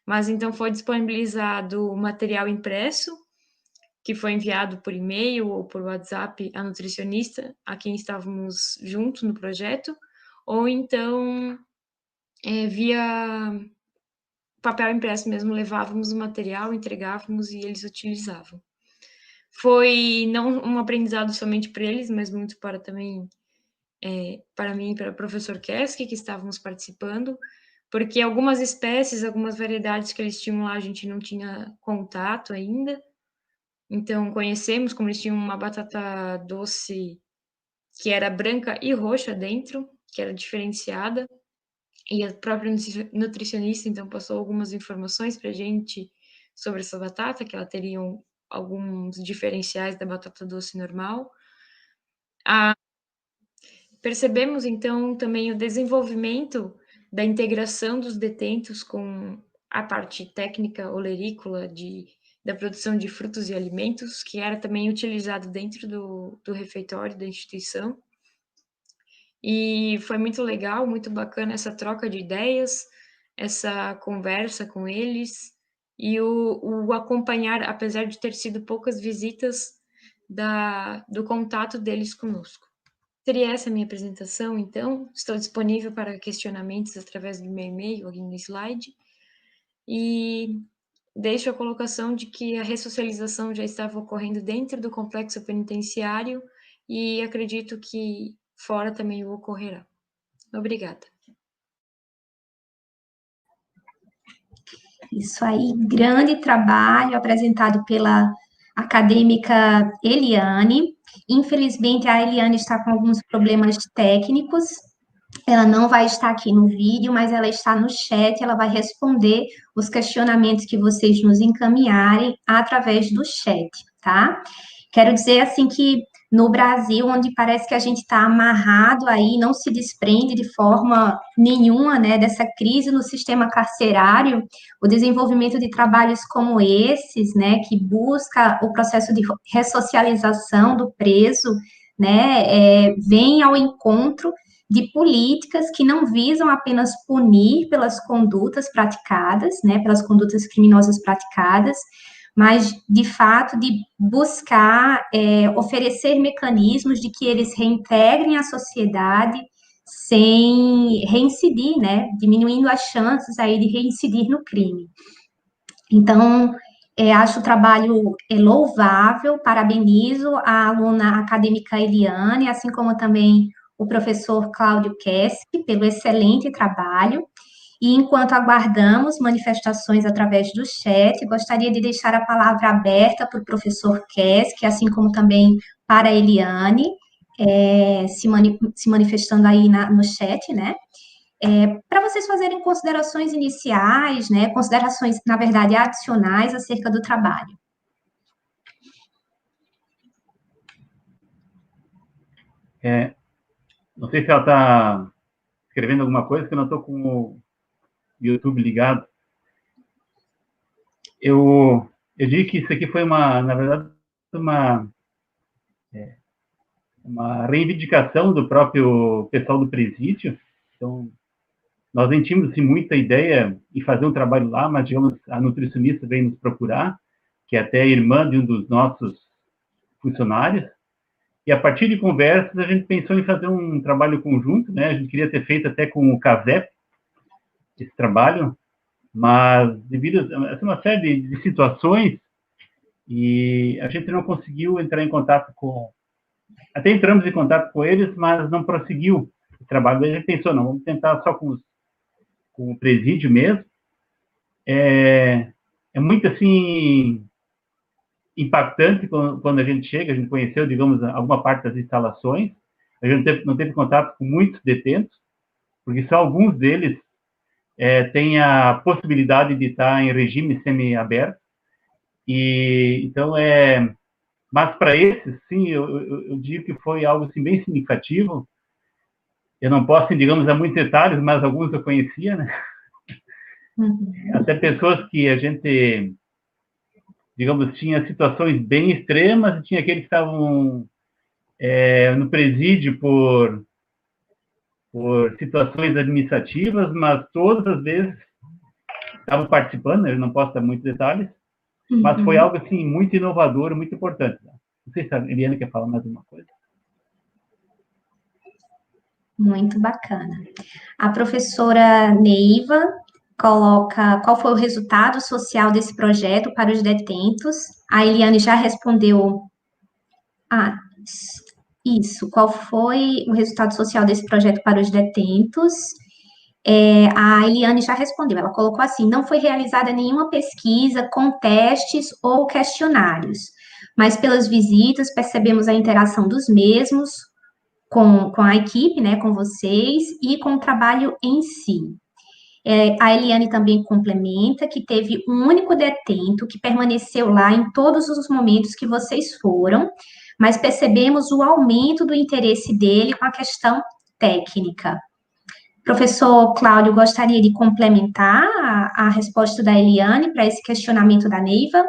Mas então foi disponibilizado material impresso, que foi enviado por e-mail ou por WhatsApp à nutricionista, a quem estávamos juntos no projeto, ou então via papel impresso mesmo, levávamos o material, entregávamos e eles utilizavam. Foi não um aprendizado somente para eles, mas muito para também para mim e para o professor Keski, que estávamos participando, porque algumas espécies, algumas variedades que eles tinham lá, a gente não tinha contato ainda. Então, conhecemos como eles tinham uma batata doce que era branca e roxa dentro, que era diferenciada, e a própria nutricionista, então, passou algumas informações para a gente sobre essa batata, que ela teria alguns diferenciais da batata doce normal. Percebemos, então, também o desenvolvimento da integração dos detentos com a parte técnica olerícola da produção de frutos e alimentos, que era também utilizado dentro do refeitório da instituição. E foi muito legal, muito bacana essa troca de ideias, essa conversa com eles e o acompanhar, apesar de ter sido poucas visitas, do contato deles conosco. Seria essa a minha apresentação, então. Estou disponível para questionamentos através do meu e-mail aqui no slide. E deixo a colocação de que a ressocialização já estava ocorrendo dentro do complexo penitenciário e acredito que fora também ocorrerá. Obrigada. Isso aí, grande trabalho apresentado pela acadêmica Eliane. Infelizmente, a Eliane está com alguns problemas técnicos. Ela não vai estar aqui no vídeo, mas ela está no chat. Ela vai responder os questionamentos que vocês nos encaminharem através do chat, tá? Quero dizer, assim, que no Brasil, onde parece que a gente está amarrado aí, não se desprende de forma nenhuma, né, dessa crise no sistema carcerário, o desenvolvimento de trabalhos como esses, né, que busca o processo de ressocialização do preso, né, vem ao encontro de políticas que não visam apenas punir pelas condutas praticadas, né, pelas condutas criminosas praticadas, mas, de fato, de buscar oferecer mecanismos de que eles reintegrem a sociedade sem reincidir, né, diminuindo as chances aí de reincidir no crime. Então, acho o trabalho louvável, parabenizo a aluna acadêmica Eliane, assim como também o professor Cláudio Keski, pelo excelente trabalho. E enquanto aguardamos manifestações através do chat, gostaria de deixar a palavra aberta para o professor Keski, assim como também para a Eliane, se manifestando aí no chat, né? Para vocês fazerem considerações iniciais, né? Considerações, na verdade, adicionais acerca do trabalho. Não sei se ela está escrevendo alguma coisa, que eu não estou com o YouTube ligado. Eu digo que isso aqui foi na verdade, uma reivindicação do próprio pessoal do presídio. Então, nós nem tínhamos assim, muita ideia em fazer um trabalho lá, mas, digamos, a nutricionista veio nos procurar, que é até irmã de um dos nossos funcionários, e a partir de conversas a gente pensou em fazer um trabalho conjunto, né? A gente queria ter feito até com o CASEP esse trabalho, mas devido a uma série de situações, e a gente não conseguiu entrar em contato até entramos em contato com eles, mas não prosseguiu o trabalho. Daí a gente pensou, não, vamos tentar só com o presídio mesmo. é muito, assim, impactante quando a gente chega, a gente conheceu, digamos, alguma parte das instalações, a gente não teve contato com muitos detentos, porque só alguns deles têm a possibilidade de estar em regime semiaberto, e então mas para esses, sim, eu digo que foi algo assim, bem significativo. Eu não posso, digamos, dar muitos detalhes, mas alguns eu conhecia, né? Até pessoas que a gente, digamos, tinha situações bem extremas, e tinha aqueles que estavam no presídio por situações administrativas, mas todas as vezes estavam participando, eu não posso dar muitos detalhes, mas foi algo, assim, muito inovador, muito importante. Não sei se a Eliane quer falar mais alguma coisa. Muito bacana. A professora Neiva coloca qual foi o resultado social desse projeto para os detentos. A Eliane já respondeu. Isso. Qual foi o resultado social desse projeto para os detentos? A Eliane já respondeu. Ela colocou assim: não foi realizada nenhuma pesquisa com testes ou questionários, mas pelas visitas percebemos a interação dos mesmos com a equipe, né, com vocês, e com o trabalho em si. A Eliane também complementa que teve um único detento que permaneceu lá em todos os momentos que vocês foram, mas percebemos o aumento do interesse dele com a questão técnica. Professor Cláudio, gostaria de complementar a resposta da Eliane para esse questionamento da Neiva?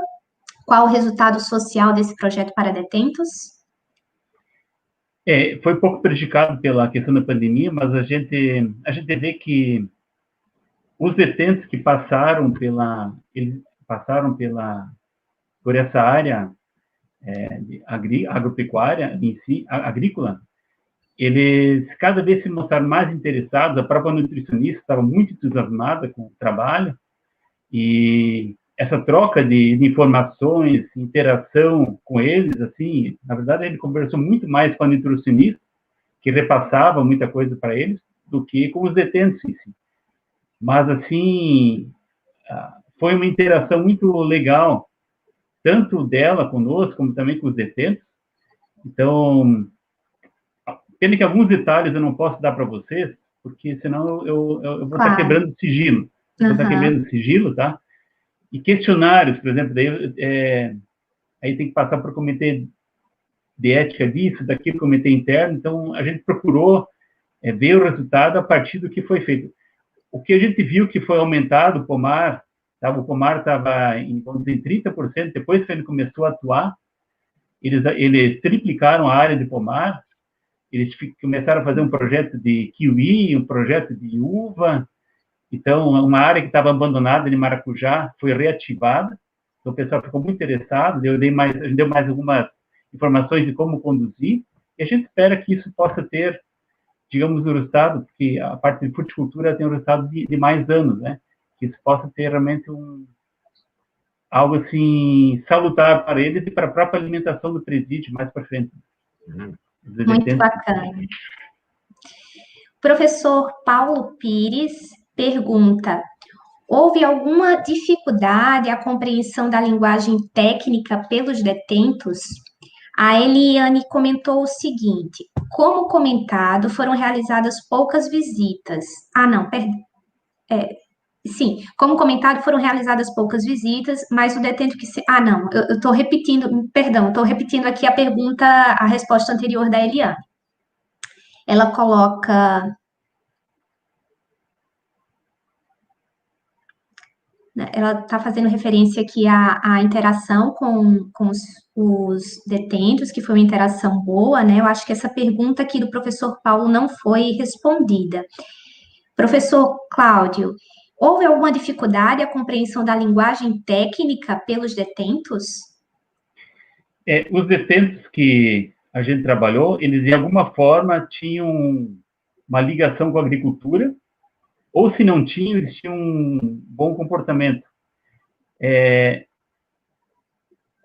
Qual o resultado social desse projeto para detentos? Foi pouco prejudicado pela questão da pandemia, mas a gente vê que os detentos que passaram por essa área agropecuária em si, agrícola, eles cada vez se mostraram mais interessados. A própria nutricionista estava muito entusiasmada com o trabalho, e essa troca de informações, interação com eles, assim, na verdade, ele conversou muito mais com a nutricionista, que repassava muita coisa para eles, do que com os detentos em si. Mas, assim, foi uma interação muito legal, tanto dela conosco, como também com os detentos. Então, pena que alguns detalhes eu não posso dar para vocês, porque senão eu vou estar quebrando sigilo. Vou estar quebrando sigilo, tá? E questionários, por exemplo, daí, aí tem que passar para o comitê de ética disso, daquilo, comitê interno. Então, a gente procurou ver o resultado a partir do que foi feito. O que a gente viu que foi aumentado, o pomar estava em 30%, depois que ele começou a atuar, eles triplicaram a área de pomar, eles começaram a fazer um projeto de kiwi, um projeto de uva. Então, uma área que estava abandonada de maracujá foi reativada. Então, o pessoal ficou muito interessado. A gente deu mais algumas informações de como conduzir. E a gente espera que isso possa ter, digamos, o resultado, porque a parte de fruticultura tem um resultado de mais anos, né? Que isso possa ter realmente algo assim salutar para eles e para a própria alimentação do presídio mais para frente. Muito bacana. Professor Paulo Pires pergunta: houve alguma dificuldade à compreensão da linguagem técnica pelos detentos? A Eliane comentou o seguinte: como comentado, foram realizadas poucas visitas. Sim, como comentado, foram realizadas poucas visitas, mas o detento que se... não, eu estou repetindo, perdão, estou repetindo aqui a pergunta, a resposta anterior da Eliane. Ela coloca... Ela está fazendo referência aqui à interação com os detentos, que foi uma interação boa, né? Eu acho que essa pergunta aqui do professor Paulo não foi respondida. Professor Cláudio, houve alguma dificuldade à compreensão da linguagem técnica pelos detentos? Os detentos que a gente trabalhou, eles de alguma forma tinham uma ligação com a agricultura, ou se não tinham, eles tinham um bom comportamento.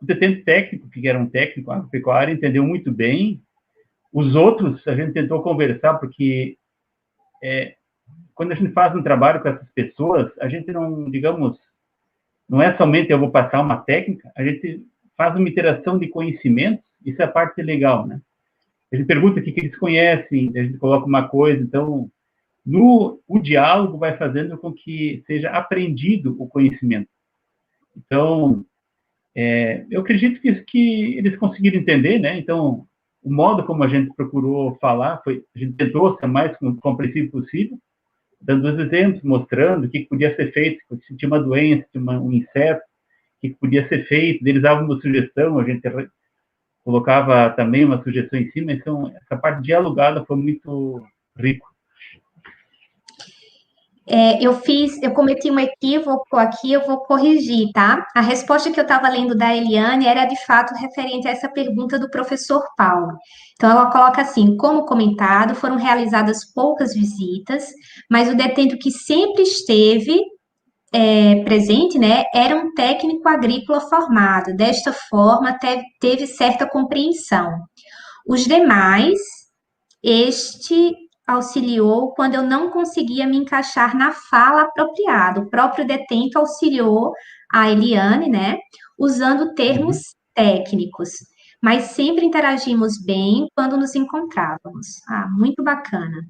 O detento técnico, que era um técnico agropecuário, entendeu muito bem. Os outros, a gente tentou conversar, porque quando a gente faz um trabalho com essas pessoas, a gente não, digamos, não é somente eu vou passar uma técnica, a gente faz uma interação de conhecimentos, isso é a parte legal, né? A gente pergunta o que eles conhecem, a gente coloca uma coisa, então, o diálogo vai fazendo com que seja aprendido o conhecimento. Então, eu acredito que eles conseguiram entender, né? Então, o modo como a gente procurou falar, a gente tentou ser mais compreensível possível, dando os exemplos, mostrando o que podia ser feito, se tinha uma doença, se tinha um inseto, o que podia ser feito, eles davam uma sugestão, a gente colocava também uma sugestão em cima, então essa parte dialogada foi muito rico. Eu cometi um equívoco aqui, eu vou corrigir, tá? A resposta que eu estava lendo da Eliane era de fato referente a essa pergunta do professor Paulo. Então, ela coloca assim: como comentado, foram realizadas poucas visitas, mas o detento que sempre esteve presente, né, era um técnico agrícola formado. Desta forma, teve certa compreensão. Os demais, este auxiliou quando eu não conseguia me encaixar na fala apropriada. O próprio detento auxiliou a Eliane, né, usando termos técnicos, mas sempre interagimos bem quando nos encontrávamos. Muito bacana.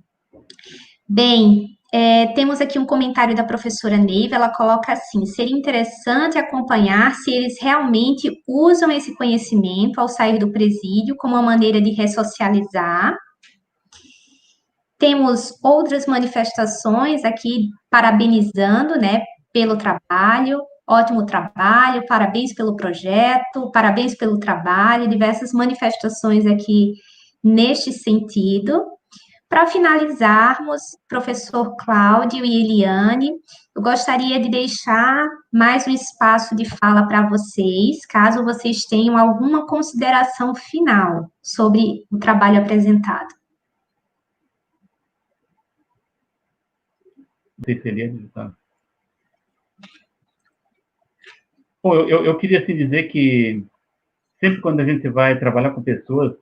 Bem, temos aqui um comentário da professora Neiva, ela coloca assim: seria interessante acompanhar se eles realmente usam esse conhecimento ao sair do presídio como uma maneira de ressocializar. Temos outras manifestações aqui parabenizando, né, pelo trabalho, ótimo trabalho, parabéns pelo projeto, parabéns pelo trabalho, diversas manifestações aqui neste sentido. Para finalizarmos, professor Cláudio e Eliane, eu gostaria de deixar mais um espaço de fala para vocês, caso vocês tenham alguma consideração final sobre o trabalho apresentado. Bom, eu queria assim dizer que sempre quando a gente vai trabalhar com pessoas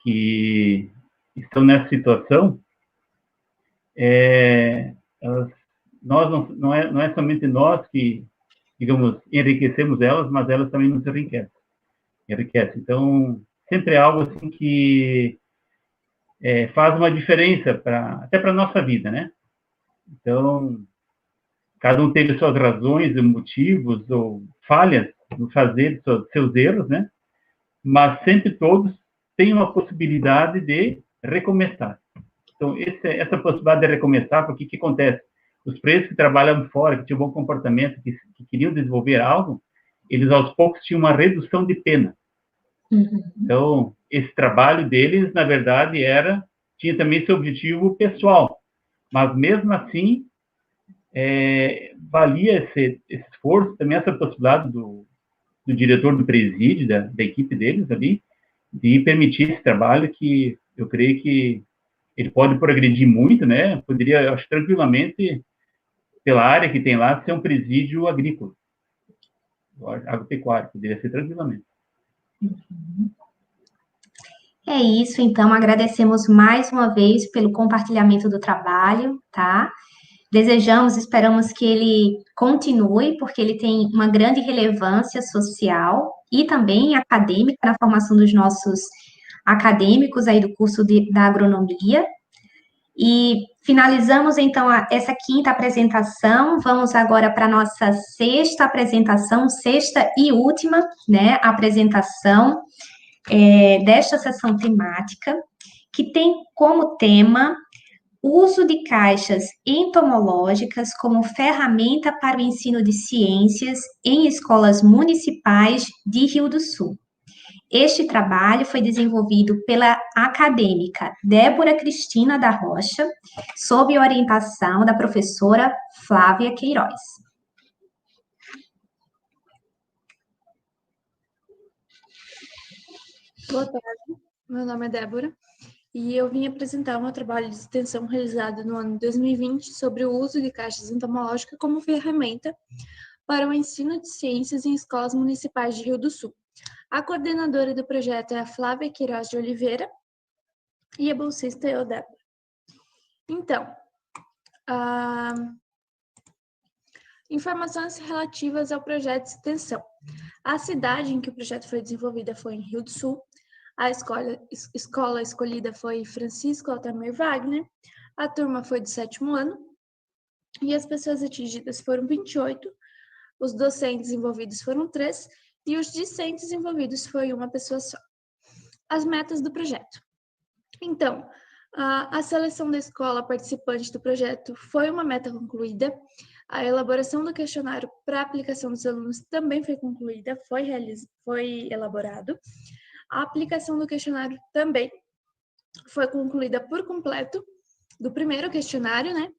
que estão nessa situação, não é somente nós que, digamos, enriquecemos elas, mas elas também nos enriquecem. Então, sempre é algo assim que faz uma diferença até para a nossa vida, né? Então, cada um teve suas razões, motivos ou falhas no fazer seus erros, né? Mas sempre todos têm uma possibilidade de recomeçar. Então, essa possibilidade de recomeçar, porque o que acontece? Os presos que trabalham fora, que tinham bom comportamento, que queriam desenvolver algo, eles aos poucos tinham uma redução de pena. Então, esse trabalho deles, na verdade, tinha também seu objetivo pessoal, mas mesmo assim, valia esse esforço, também essa possibilidade do diretor do presídio, da equipe deles ali, de permitir esse trabalho que eu creio que ele pode progredir muito, né? Poderia, acho, tranquilamente, pela área que tem lá, ser um presídio agrícola, agropecuário, poderia ser tranquilamente. É isso, então, agradecemos mais uma vez pelo compartilhamento do trabalho, tá? Desejamos, esperamos que ele continue, porque ele tem uma grande relevância social e também acadêmica na formação dos nossos acadêmicos aí do curso da agronomia. E finalizamos, então, essa quinta apresentação. Vamos agora para a nossa sexta apresentação, sexta e última, né, apresentação desta sessão temática, que tem como tema uso de caixas entomológicas como ferramenta para o ensino de ciências em escolas municipais de Rio do Sul. Este trabalho foi desenvolvido pela acadêmica Débora Cristina da Rocha, sob orientação da professora Flávia Queiroz. Boa tarde, meu nome é Débora e eu vim apresentar um trabalho de extensão realizado no ano 2020 sobre o uso de caixas entomológicas como ferramenta para o ensino de ciências em escolas municipais de Rio do Sul. A coordenadora do projeto é a Flávia Queiroz de Oliveira e a bolsista é a Débora. Então, Informações relativas ao projeto de extensão. A cidade em que o projeto foi desenvolvido foi em Rio do Sul. A escola escolhida foi Francisco Altamir Wagner. A turma foi do 7º ano. E as pessoas atingidas foram 28. Os docentes envolvidos foram 3. E os discentes envolvidos foi uma pessoa só. As metas do projeto. Então, a seleção da escola participante do projeto foi uma meta concluída. A elaboração do questionário para aplicação dos alunos também foi concluída, foi elaborado. A aplicação do questionário também foi concluída por completo, do primeiro questionário, né?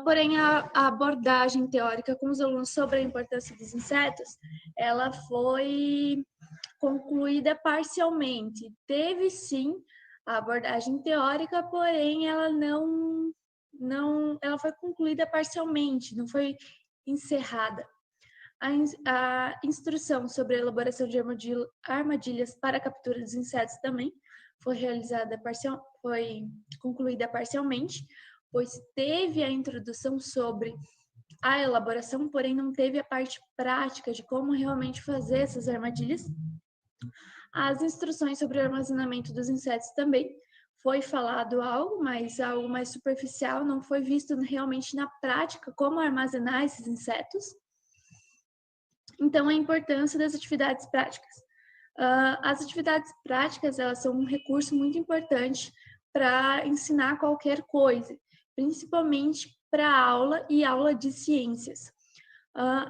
Porém, a abordagem teórica com os alunos sobre a importância dos insetos, ela foi concluída parcialmente. Teve, sim, a abordagem teórica, porém, ela ela foi concluída parcialmente, não foi encerrada. A instrução sobre a elaboração de armadilhas para a captura dos insetos também foi concluída parcialmente, pois teve a introdução sobre a elaboração, porém não teve a parte prática de como realmente fazer essas armadilhas. As instruções sobre o armazenamento dos insetos também foi falado algo mais superficial, não foi visto realmente na prática como armazenar esses insetos. Então, a importância das atividades práticas. As atividades práticas, elas são um recurso muito importante para ensinar qualquer coisa, principalmente para aula e aula de ciências.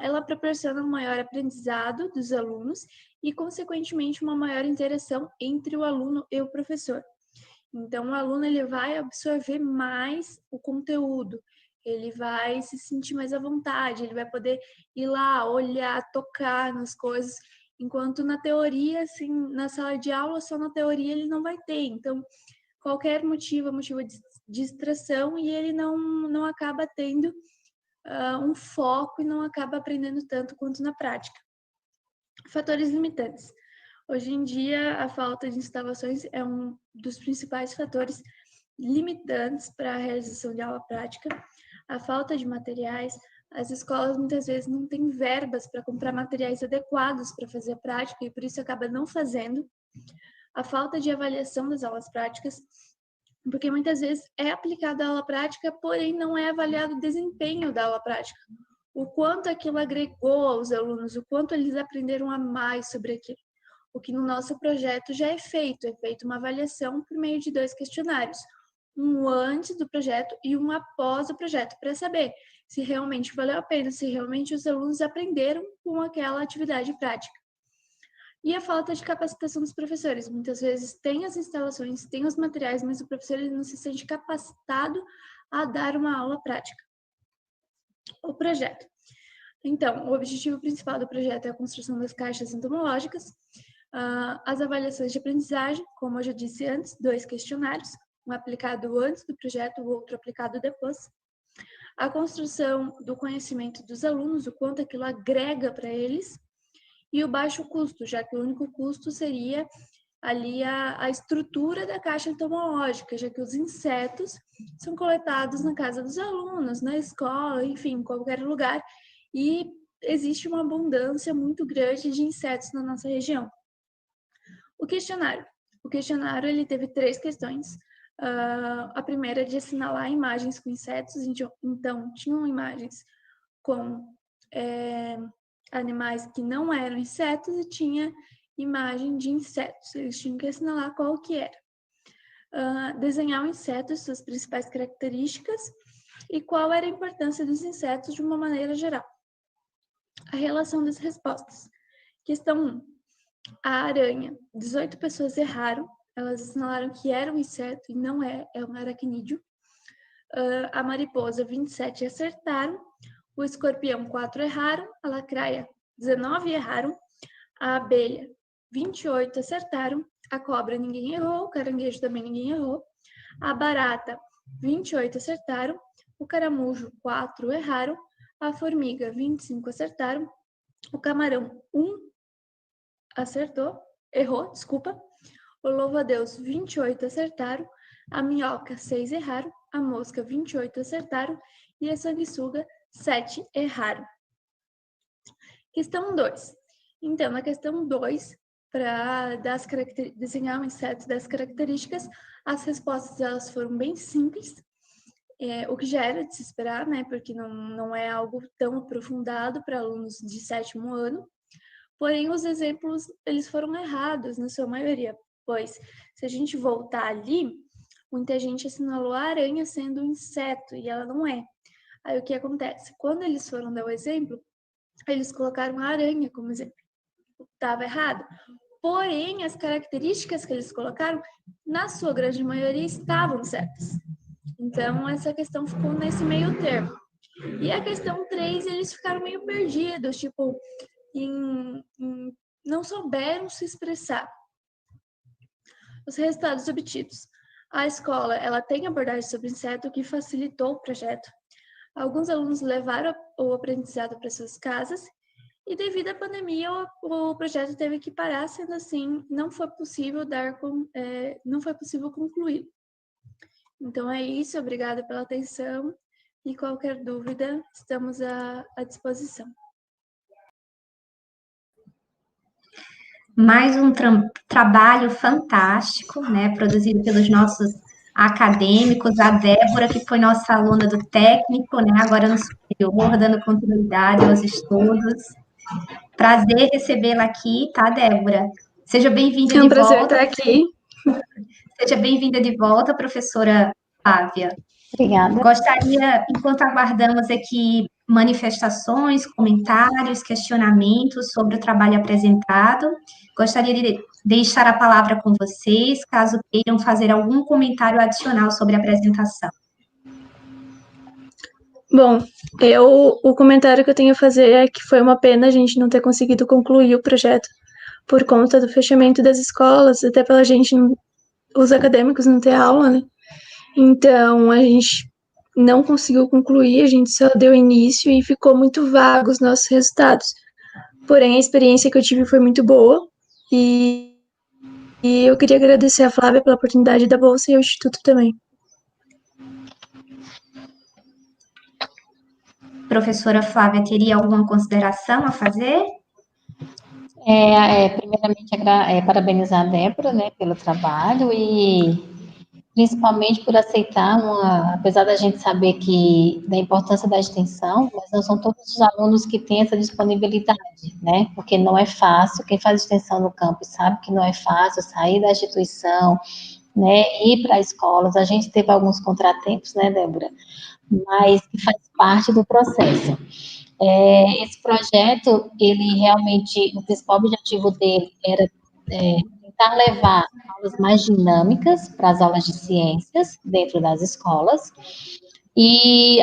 Ela proporciona um maior aprendizado dos alunos e, consequentemente, uma maior interação entre o aluno e o professor. Então, o aluno ele vai absorver mais o conteúdo, ele vai se sentir mais à vontade, ele vai poder ir lá, olhar, tocar nas coisas, enquanto na teoria, assim, na sala de aula, só na teoria ele não vai ter. Então, qualquer motivo é motivo de distração e ele não acaba tendo um foco e não acaba aprendendo tanto quanto na prática. Fatores limitantes. Hoje em dia, a falta de instalações é um dos principais fatores limitantes para a realização de aula prática. A falta de materiais. As escolas muitas vezes não têm verbas para comprar materiais adequados para fazer a prática e por isso acaba não fazendo. A falta de avaliação das aulas práticas, porque muitas vezes é aplicada a aula prática, porém não é avaliado o desempenho da aula prática. O quanto aquilo agregou aos alunos, o quanto eles aprenderam a mais sobre aquilo. O que no nosso projeto já é feita uma avaliação por meio de 2 questionários, um antes do projeto e um após o projeto, para saber se realmente valeu a pena, se realmente os alunos aprenderam com aquela atividade prática. E a falta de capacitação dos professores. Muitas vezes tem as instalações, tem os materiais, mas o professor ele não se sente capacitado a dar uma aula prática. O projeto. Então, o objetivo principal do projeto é a construção das caixas entomológicas, as avaliações de aprendizagem, como eu já disse antes, 2 questionários, um aplicado antes do projeto, o outro aplicado depois. A construção do conhecimento dos alunos, o quanto aquilo agrega para eles, e o baixo custo, já que o único custo seria ali a estrutura da caixa entomológica, já que os insetos são coletados na casa dos alunos, na escola, enfim, em qualquer lugar, e existe uma abundância muito grande de insetos na nossa região. O questionário. O questionário ele teve 3 questões. A primeira é de assinalar imagens com insetos, então tinham imagens com animais que não eram insetos e tinha imagem de insetos. Eles tinham que assinalar qual que era. Desenhar o inseto, suas principais características e qual era a importância dos insetos de uma maneira geral. A relação das respostas. Questão 1. A aranha. 18 pessoas erraram. Elas assinalaram que era um inseto e não é um aracnídeo. A mariposa, 27 acertaram. O escorpião, 4 erraram. A lacraia, 19 erraram. A abelha, 28 acertaram. A cobra, ninguém errou. O caranguejo também ninguém errou. A barata, 28 acertaram. O caramujo, 4 erraram. A formiga, 25 acertaram. O camarão, 1 errou. O louva-a-Deus, 28 acertaram. A minhoca, 6 erraram. A mosca, 28 acertaram. E a sanguessuga, 7 erraram. Questão 2. Então, na questão 2, para desenhar um inseto das características, as respostas elas foram bem simples, o que já era de se esperar, né? Porque não é algo tão aprofundado para alunos de 7º ano. Porém, os exemplos eles foram errados na sua maioria, pois se a gente voltar ali, muita gente assinalou a aranha sendo um inseto e ela não é. Aí o que acontece? Quando eles foram dar o exemplo, eles colocaram a aranha como exemplo. Estava errado. Porém, as características que eles colocaram, na sua grande maioria, estavam certas. Então, essa questão ficou nesse meio termo. E a questão 3, eles ficaram meio perdidos, tipo, não souberam se expressar. Os resultados obtidos. A escola, ela tem abordagem sobre inseto, o que facilitou o projeto. Alguns alunos levaram o aprendizado para suas casas e, devido à pandemia, o projeto teve que parar, sendo assim, não foi possível concluir. Então é isso, obrigada pela atenção e qualquer dúvida, estamos à disposição. Mais um trabalho fantástico, né, produzido pelos nossos acadêmicos, a Débora, que foi nossa aluna do técnico, né, agora no superior, dando continuidade aos estudos. Prazer recebê-la aqui, tá, Débora? Seja bem-vinda de volta. É um prazer estar aqui. Seja bem-vinda de volta, professora Flávia. Obrigada. Gostaria, enquanto aguardamos aqui manifestações, comentários, questionamentos sobre o trabalho apresentado, gostaria de deixar a palavra com vocês, caso queiram fazer algum comentário adicional sobre a apresentação. Bom, o comentário que eu tenho a fazer é que foi uma pena a gente não ter conseguido concluir o projeto por conta do fechamento das escolas, até pela gente, os acadêmicos, não ter aula, né? Então, a gente não conseguiu concluir, a gente só deu início e ficou muito vago os nossos resultados. Porém, a experiência que eu tive foi muito boa e eu queria agradecer a Flávia pela oportunidade da bolsa e ao Instituto também. Professora Flávia, teria alguma consideração a fazer? Primeiramente, parabenizar a Débora, né, pelo trabalho e principalmente por aceitar apesar da gente saber da importância da extensão, mas não são todos os alunos que têm essa disponibilidade, né, porque não é fácil, quem faz extensão no campus sabe que não é fácil sair da instituição, né, ir para escolas, a gente teve alguns contratempos, né, Débora, mas que faz parte do processo. Esse projeto, ele realmente, o principal objetivo dele era tentar levar aulas mais dinâmicas para as aulas de ciências dentro das escolas, e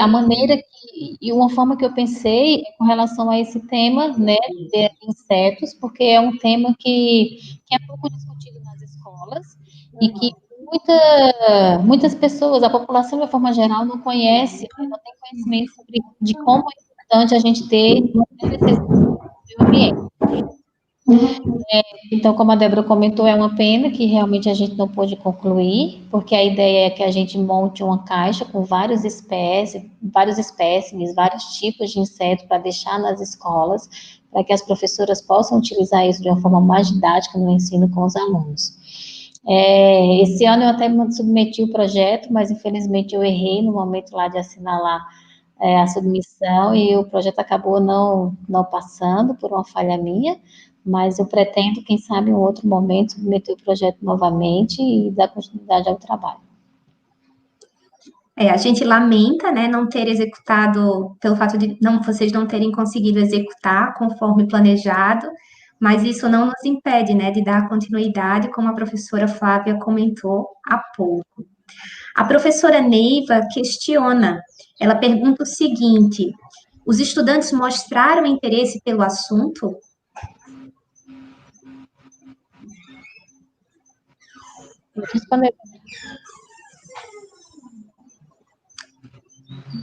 uma forma que eu pensei é com relação a esse tema, né, de insetos, porque é um tema que é pouco discutido nas escolas, e que muitas pessoas, a população de forma geral, não conhece, não tem conhecimento de como é importante a gente ter uma necessidade do meio ambiente. Então, como a Débora comentou, é uma pena que realmente a gente não pôde concluir, porque a ideia é que a gente monte uma caixa com vários espécimes, vários tipos de insetos para deixar nas escolas, para que as professoras possam utilizar isso de uma forma mais didática no ensino com os alunos. Esse ano eu até submeti o projeto, mas infelizmente eu errei no momento lá de assinalar a submissão e o projeto acabou não passando por uma falha minha, mas eu pretendo, quem sabe, em um outro momento, submeter o projeto novamente e dar continuidade ao trabalho. A gente lamenta, né, não ter executado, pelo fato de vocês não terem conseguido executar conforme planejado, mas isso não nos impede, né, de dar continuidade, como a professora Flávia comentou há pouco. A professora Neiva questiona, ela pergunta o seguinte: os estudantes mostraram interesse pelo assunto?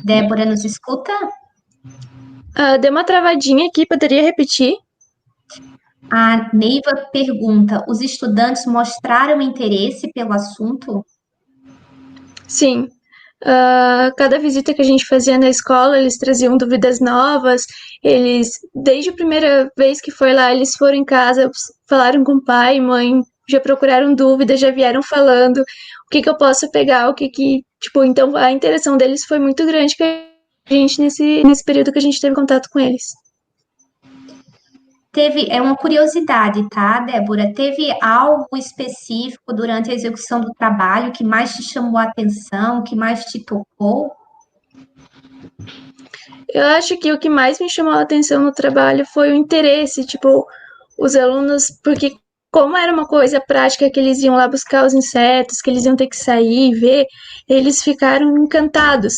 Débora, nos escuta? Deu uma travadinha aqui, poderia repetir? A Neiva pergunta: os estudantes mostraram interesse pelo assunto? Sim. Cada visita que a gente fazia na escola, eles traziam dúvidas novas. Eles, desde a primeira vez que foi lá, eles foram em casa, falaram com o pai, mãe, já procuraram dúvidas, já vieram falando o que eu posso pegar, tipo, então a interação deles foi muito grande com a gente nesse período que a gente teve contato com eles. É uma curiosidade, tá, Débora? Teve algo específico durante a execução do trabalho que mais te chamou a atenção, que mais te tocou? Eu acho que o que mais me chamou a atenção no trabalho foi o interesse, tipo, os alunos, porque como era uma coisa prática que eles iam lá buscar os insetos, que eles iam ter que sair e ver, eles ficaram encantados.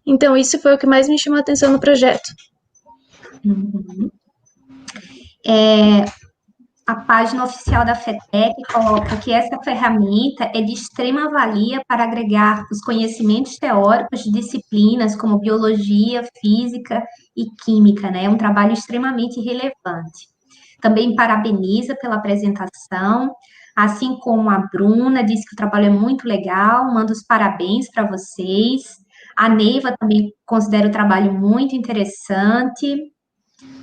Então, isso foi o que mais me chamou a atenção no projeto. A página oficial da FETEC coloca que essa ferramenta é de extrema valia para agregar os conhecimentos teóricos de disciplinas como biologia, física e química, né? É um trabalho extremamente relevante. Também parabeniza pela apresentação, assim como a Bruna disse que o trabalho é muito legal, manda os parabéns para vocês. A Neiva também considera o trabalho muito interessante,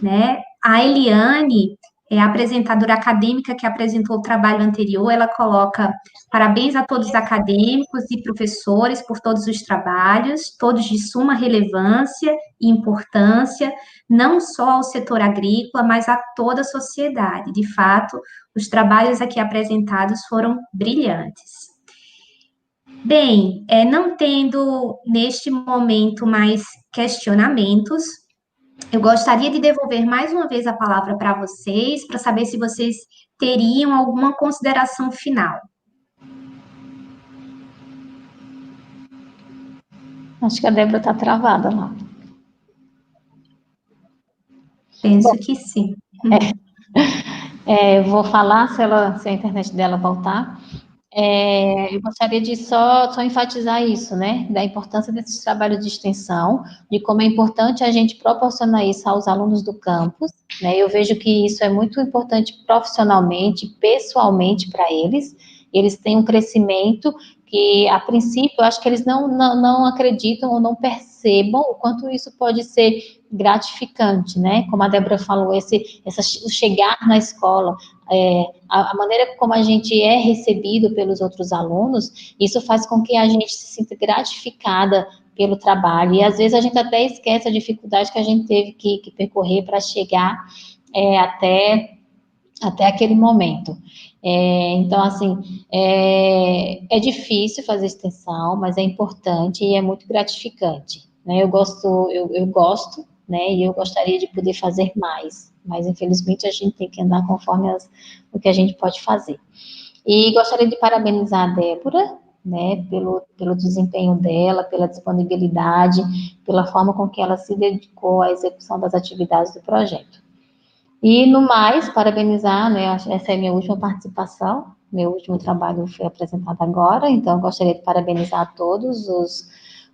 né? A Eliane, a apresentadora acadêmica que apresentou o trabalho anterior, ela coloca parabéns a todos os acadêmicos e professores por todos os trabalhos, todos de suma relevância e importância, não só ao setor agrícola, mas a toda a sociedade. De fato, os trabalhos aqui apresentados foram brilhantes. Bem, não tendo neste momento mais questionamentos, eu gostaria de devolver mais uma vez a palavra para vocês, para saber se vocês teriam alguma consideração final. Acho que a Débora está travada lá. Penso que sim. Eu vou falar se a internet dela voltar. Eu gostaria de só enfatizar isso, né, da importância desses trabalhos de extensão, de como é importante a gente proporcionar isso aos alunos do campus, né, eu vejo que isso é muito importante profissionalmente, pessoalmente para eles têm um crescimento que, a princípio, eu acho que eles não acreditam ou não percebam o quanto isso pode ser gratificante, né, como a Débora falou, o chegar na escola, a maneira como a gente é recebido pelos outros alunos, isso faz com que a gente se sinta gratificada pelo trabalho, e às vezes a gente até esquece a dificuldade que a gente teve que percorrer para chegar até aquele momento. Então, assim, é difícil fazer extensão, mas é importante e é muito gratificante, né? Eu gosto, né, e eu gostaria de poder fazer mais, mas infelizmente a gente tem que andar conforme o que a gente pode fazer. E gostaria de parabenizar a Débora, né, pelo desempenho dela, pela disponibilidade, pela forma com que ela se dedicou à execução das atividades do projeto. E, no mais, parabenizar, né, essa é a minha última participação, meu último trabalho foi apresentado agora, então eu gostaria de parabenizar a todos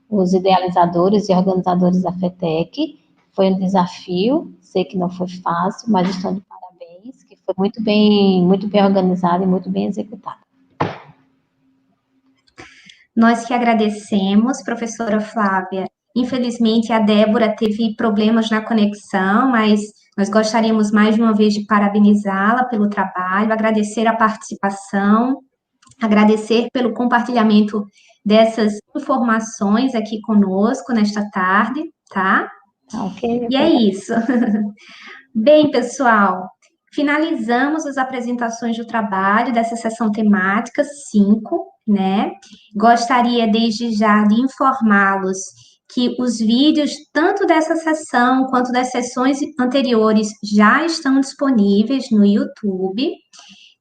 os idealizadores e organizadores da FETEC. Foi um desafio, sei que não foi fácil, mas estão de parabéns, que foi muito bem organizado e muito bem executado. Nós que agradecemos, professora Flávia. Infelizmente, a Débora teve problemas na conexão, mas nós gostaríamos mais de uma vez de parabenizá-la pelo trabalho, agradecer a participação, agradecer pelo compartilhamento dessas informações aqui conosco nesta tarde, tá? Ok. E é isso. Bem, pessoal, finalizamos as apresentações do trabalho dessa sessão temática 5, né? Gostaria desde já de informá-los que os vídeos, tanto dessa sessão quanto das sessões anteriores, já estão disponíveis no YouTube.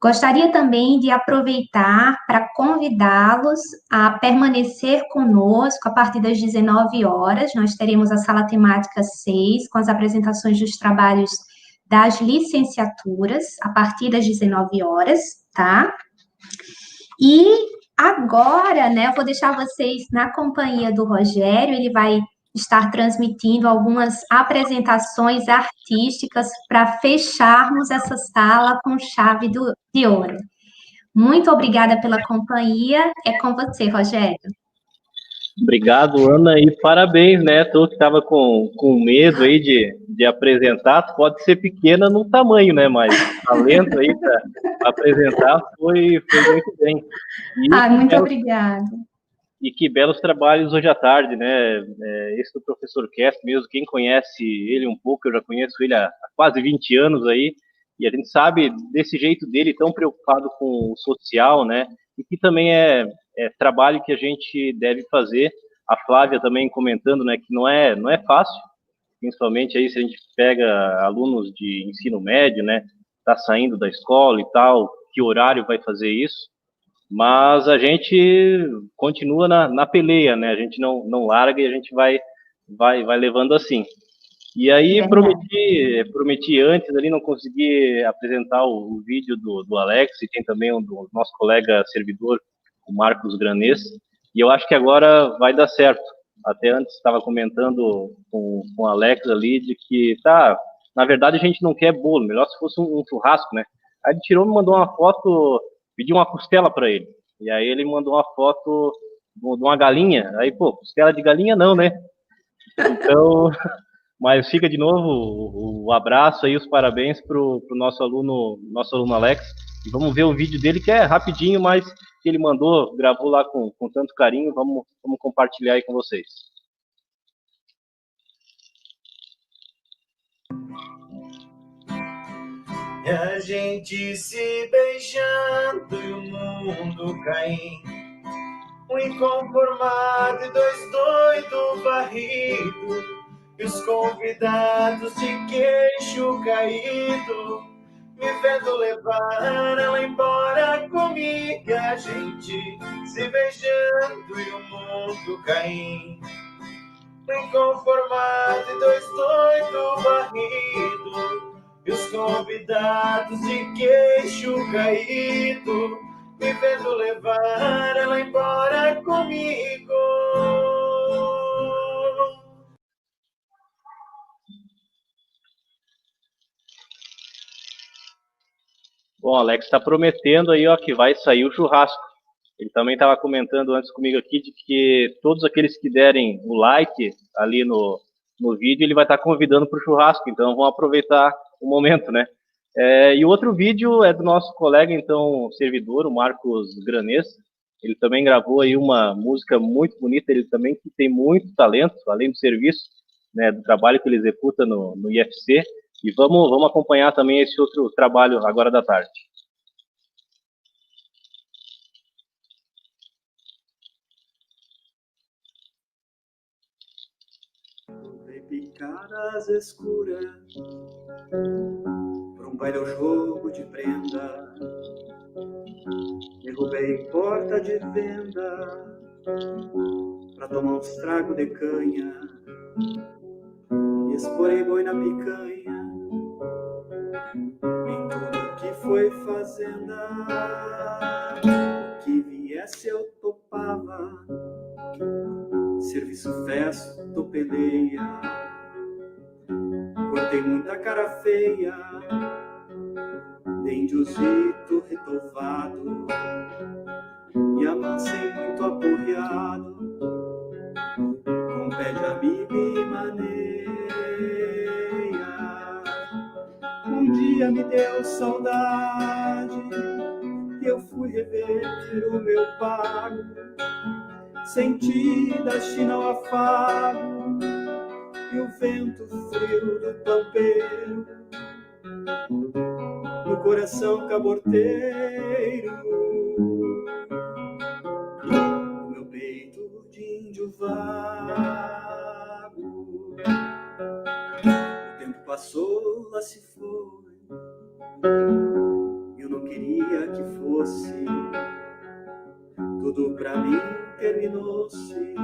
Gostaria também de aproveitar para convidá-los a permanecer conosco a partir das 19 horas. Nós teremos a sala temática 6, com as apresentações dos trabalhos das licenciaturas, a partir das 19 horas, tá? E agora, né, eu vou deixar vocês na companhia do Rogério, ele vai estar transmitindo algumas apresentações artísticas para fecharmos essa sala com chave de ouro. Muito obrigada pela companhia. É com você, Rogério. Obrigado, Ana, e parabéns, né? Tu que estava com medo aí de apresentar, tu pode ser pequena no tamanho, né? Mas talento aí para apresentar foi muito bem. Muito obrigada. E que belos trabalhos hoje à tarde, né? Esse do professor Kess mesmo, quem conhece ele um pouco, eu já conheço ele há quase 20 anos aí, e a gente sabe desse jeito dele, tão preocupado com o social, né? E que também é trabalho que a gente deve fazer. A Flávia também comentando, né, que não é fácil, principalmente aí se a gente pega alunos de ensino médio, né, tá saindo da escola e tal, que horário vai fazer isso? Mas a gente continua na peleia, né? A gente não larga e a gente vai levando assim. E aí prometi antes ali, não consegui apresentar o vídeo do Alex, e tem também do nosso colega servidor, o Marcos Granês, e eu acho que agora vai dar certo. Até antes estava comentando com o Alex ali de que, na verdade a gente não quer bolo, melhor se fosse um churrasco, né? Aí ele tirou, me mandou uma foto, pedi uma costela para ele, e aí ele mandou uma foto de uma galinha, aí, pô, costela de galinha não, né? Então... Mas fica de novo o abraço aí, os parabéns pro nosso aluno Alex. E vamos ver o vídeo dele, que é rapidinho, mas que ele mandou, gravou lá com tanto carinho. Vamos compartilhar aí com vocês. E a gente se beijando e o mundo caindo, um inconformado e dois doidos varridos, e os convidados de queixo caído, me vendo levar ela embora comigo. E a gente se beijando e o mundo caindo, inconformado e dois doidos varridos, e os convidados de queixo caído, me vendo levar ela embora comigo. Bom, Alex está prometendo aí, ó, que vai sair o churrasco. Ele também estava comentando antes comigo aqui de que todos aqueles que derem o like ali no vídeo, ele vai estar convidando para o churrasco. Então, vamos aproveitar o momento, né? E o outro vídeo é do nosso colega, então, servidor, o Marcos Granês. Ele também gravou aí uma música muito bonita. Ele também que tem muito talento, além do serviço, né, do trabalho que ele executa no IFC. E vamos acompanhar também esse outro trabalho agora da tarde. Picadas escuras pra um baile ao jogo de prenda, derrubei porta de venda pra tomar uns tragos de canha, e esporei boi na picanha, em tudo que foi fazenda. O que viesse eu topava, serviço festo, peleia, cortei muita cara feia, de índiozito retovado, e amancei muito aporreado, com pé de amigo e maneia. Um dia me deu saudade, e eu fui rever o meu pago, senti da China o afago e o vento frio do pampeiro no coração caborteiro. No meu peito de índio vago, o tempo passou, lá se foi, eu não queria que fosse, tudo pra mim terminou-se,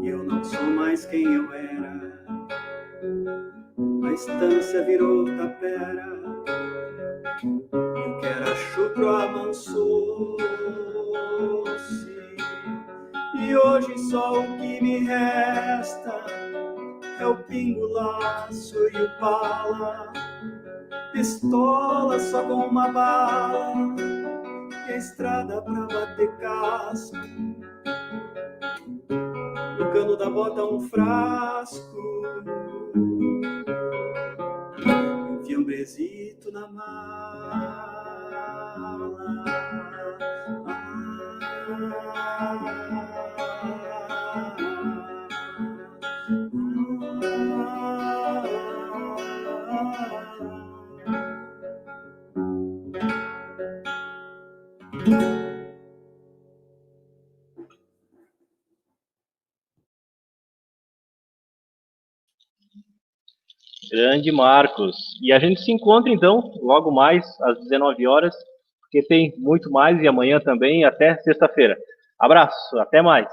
e eu não sou mais quem eu era. A estância virou tapera, e o que era chupro amansou-se, e hoje só o que me resta é o pingo, laço e o pala, pistola só com uma bala, e a estrada pra bater casco, no cano da bota um frasco, um fiambrezito na mala. Grande Marcos. E a gente se encontra, então, logo mais às 19 horas, porque tem muito mais, e amanhã também, até sexta-feira. Abraço, até mais.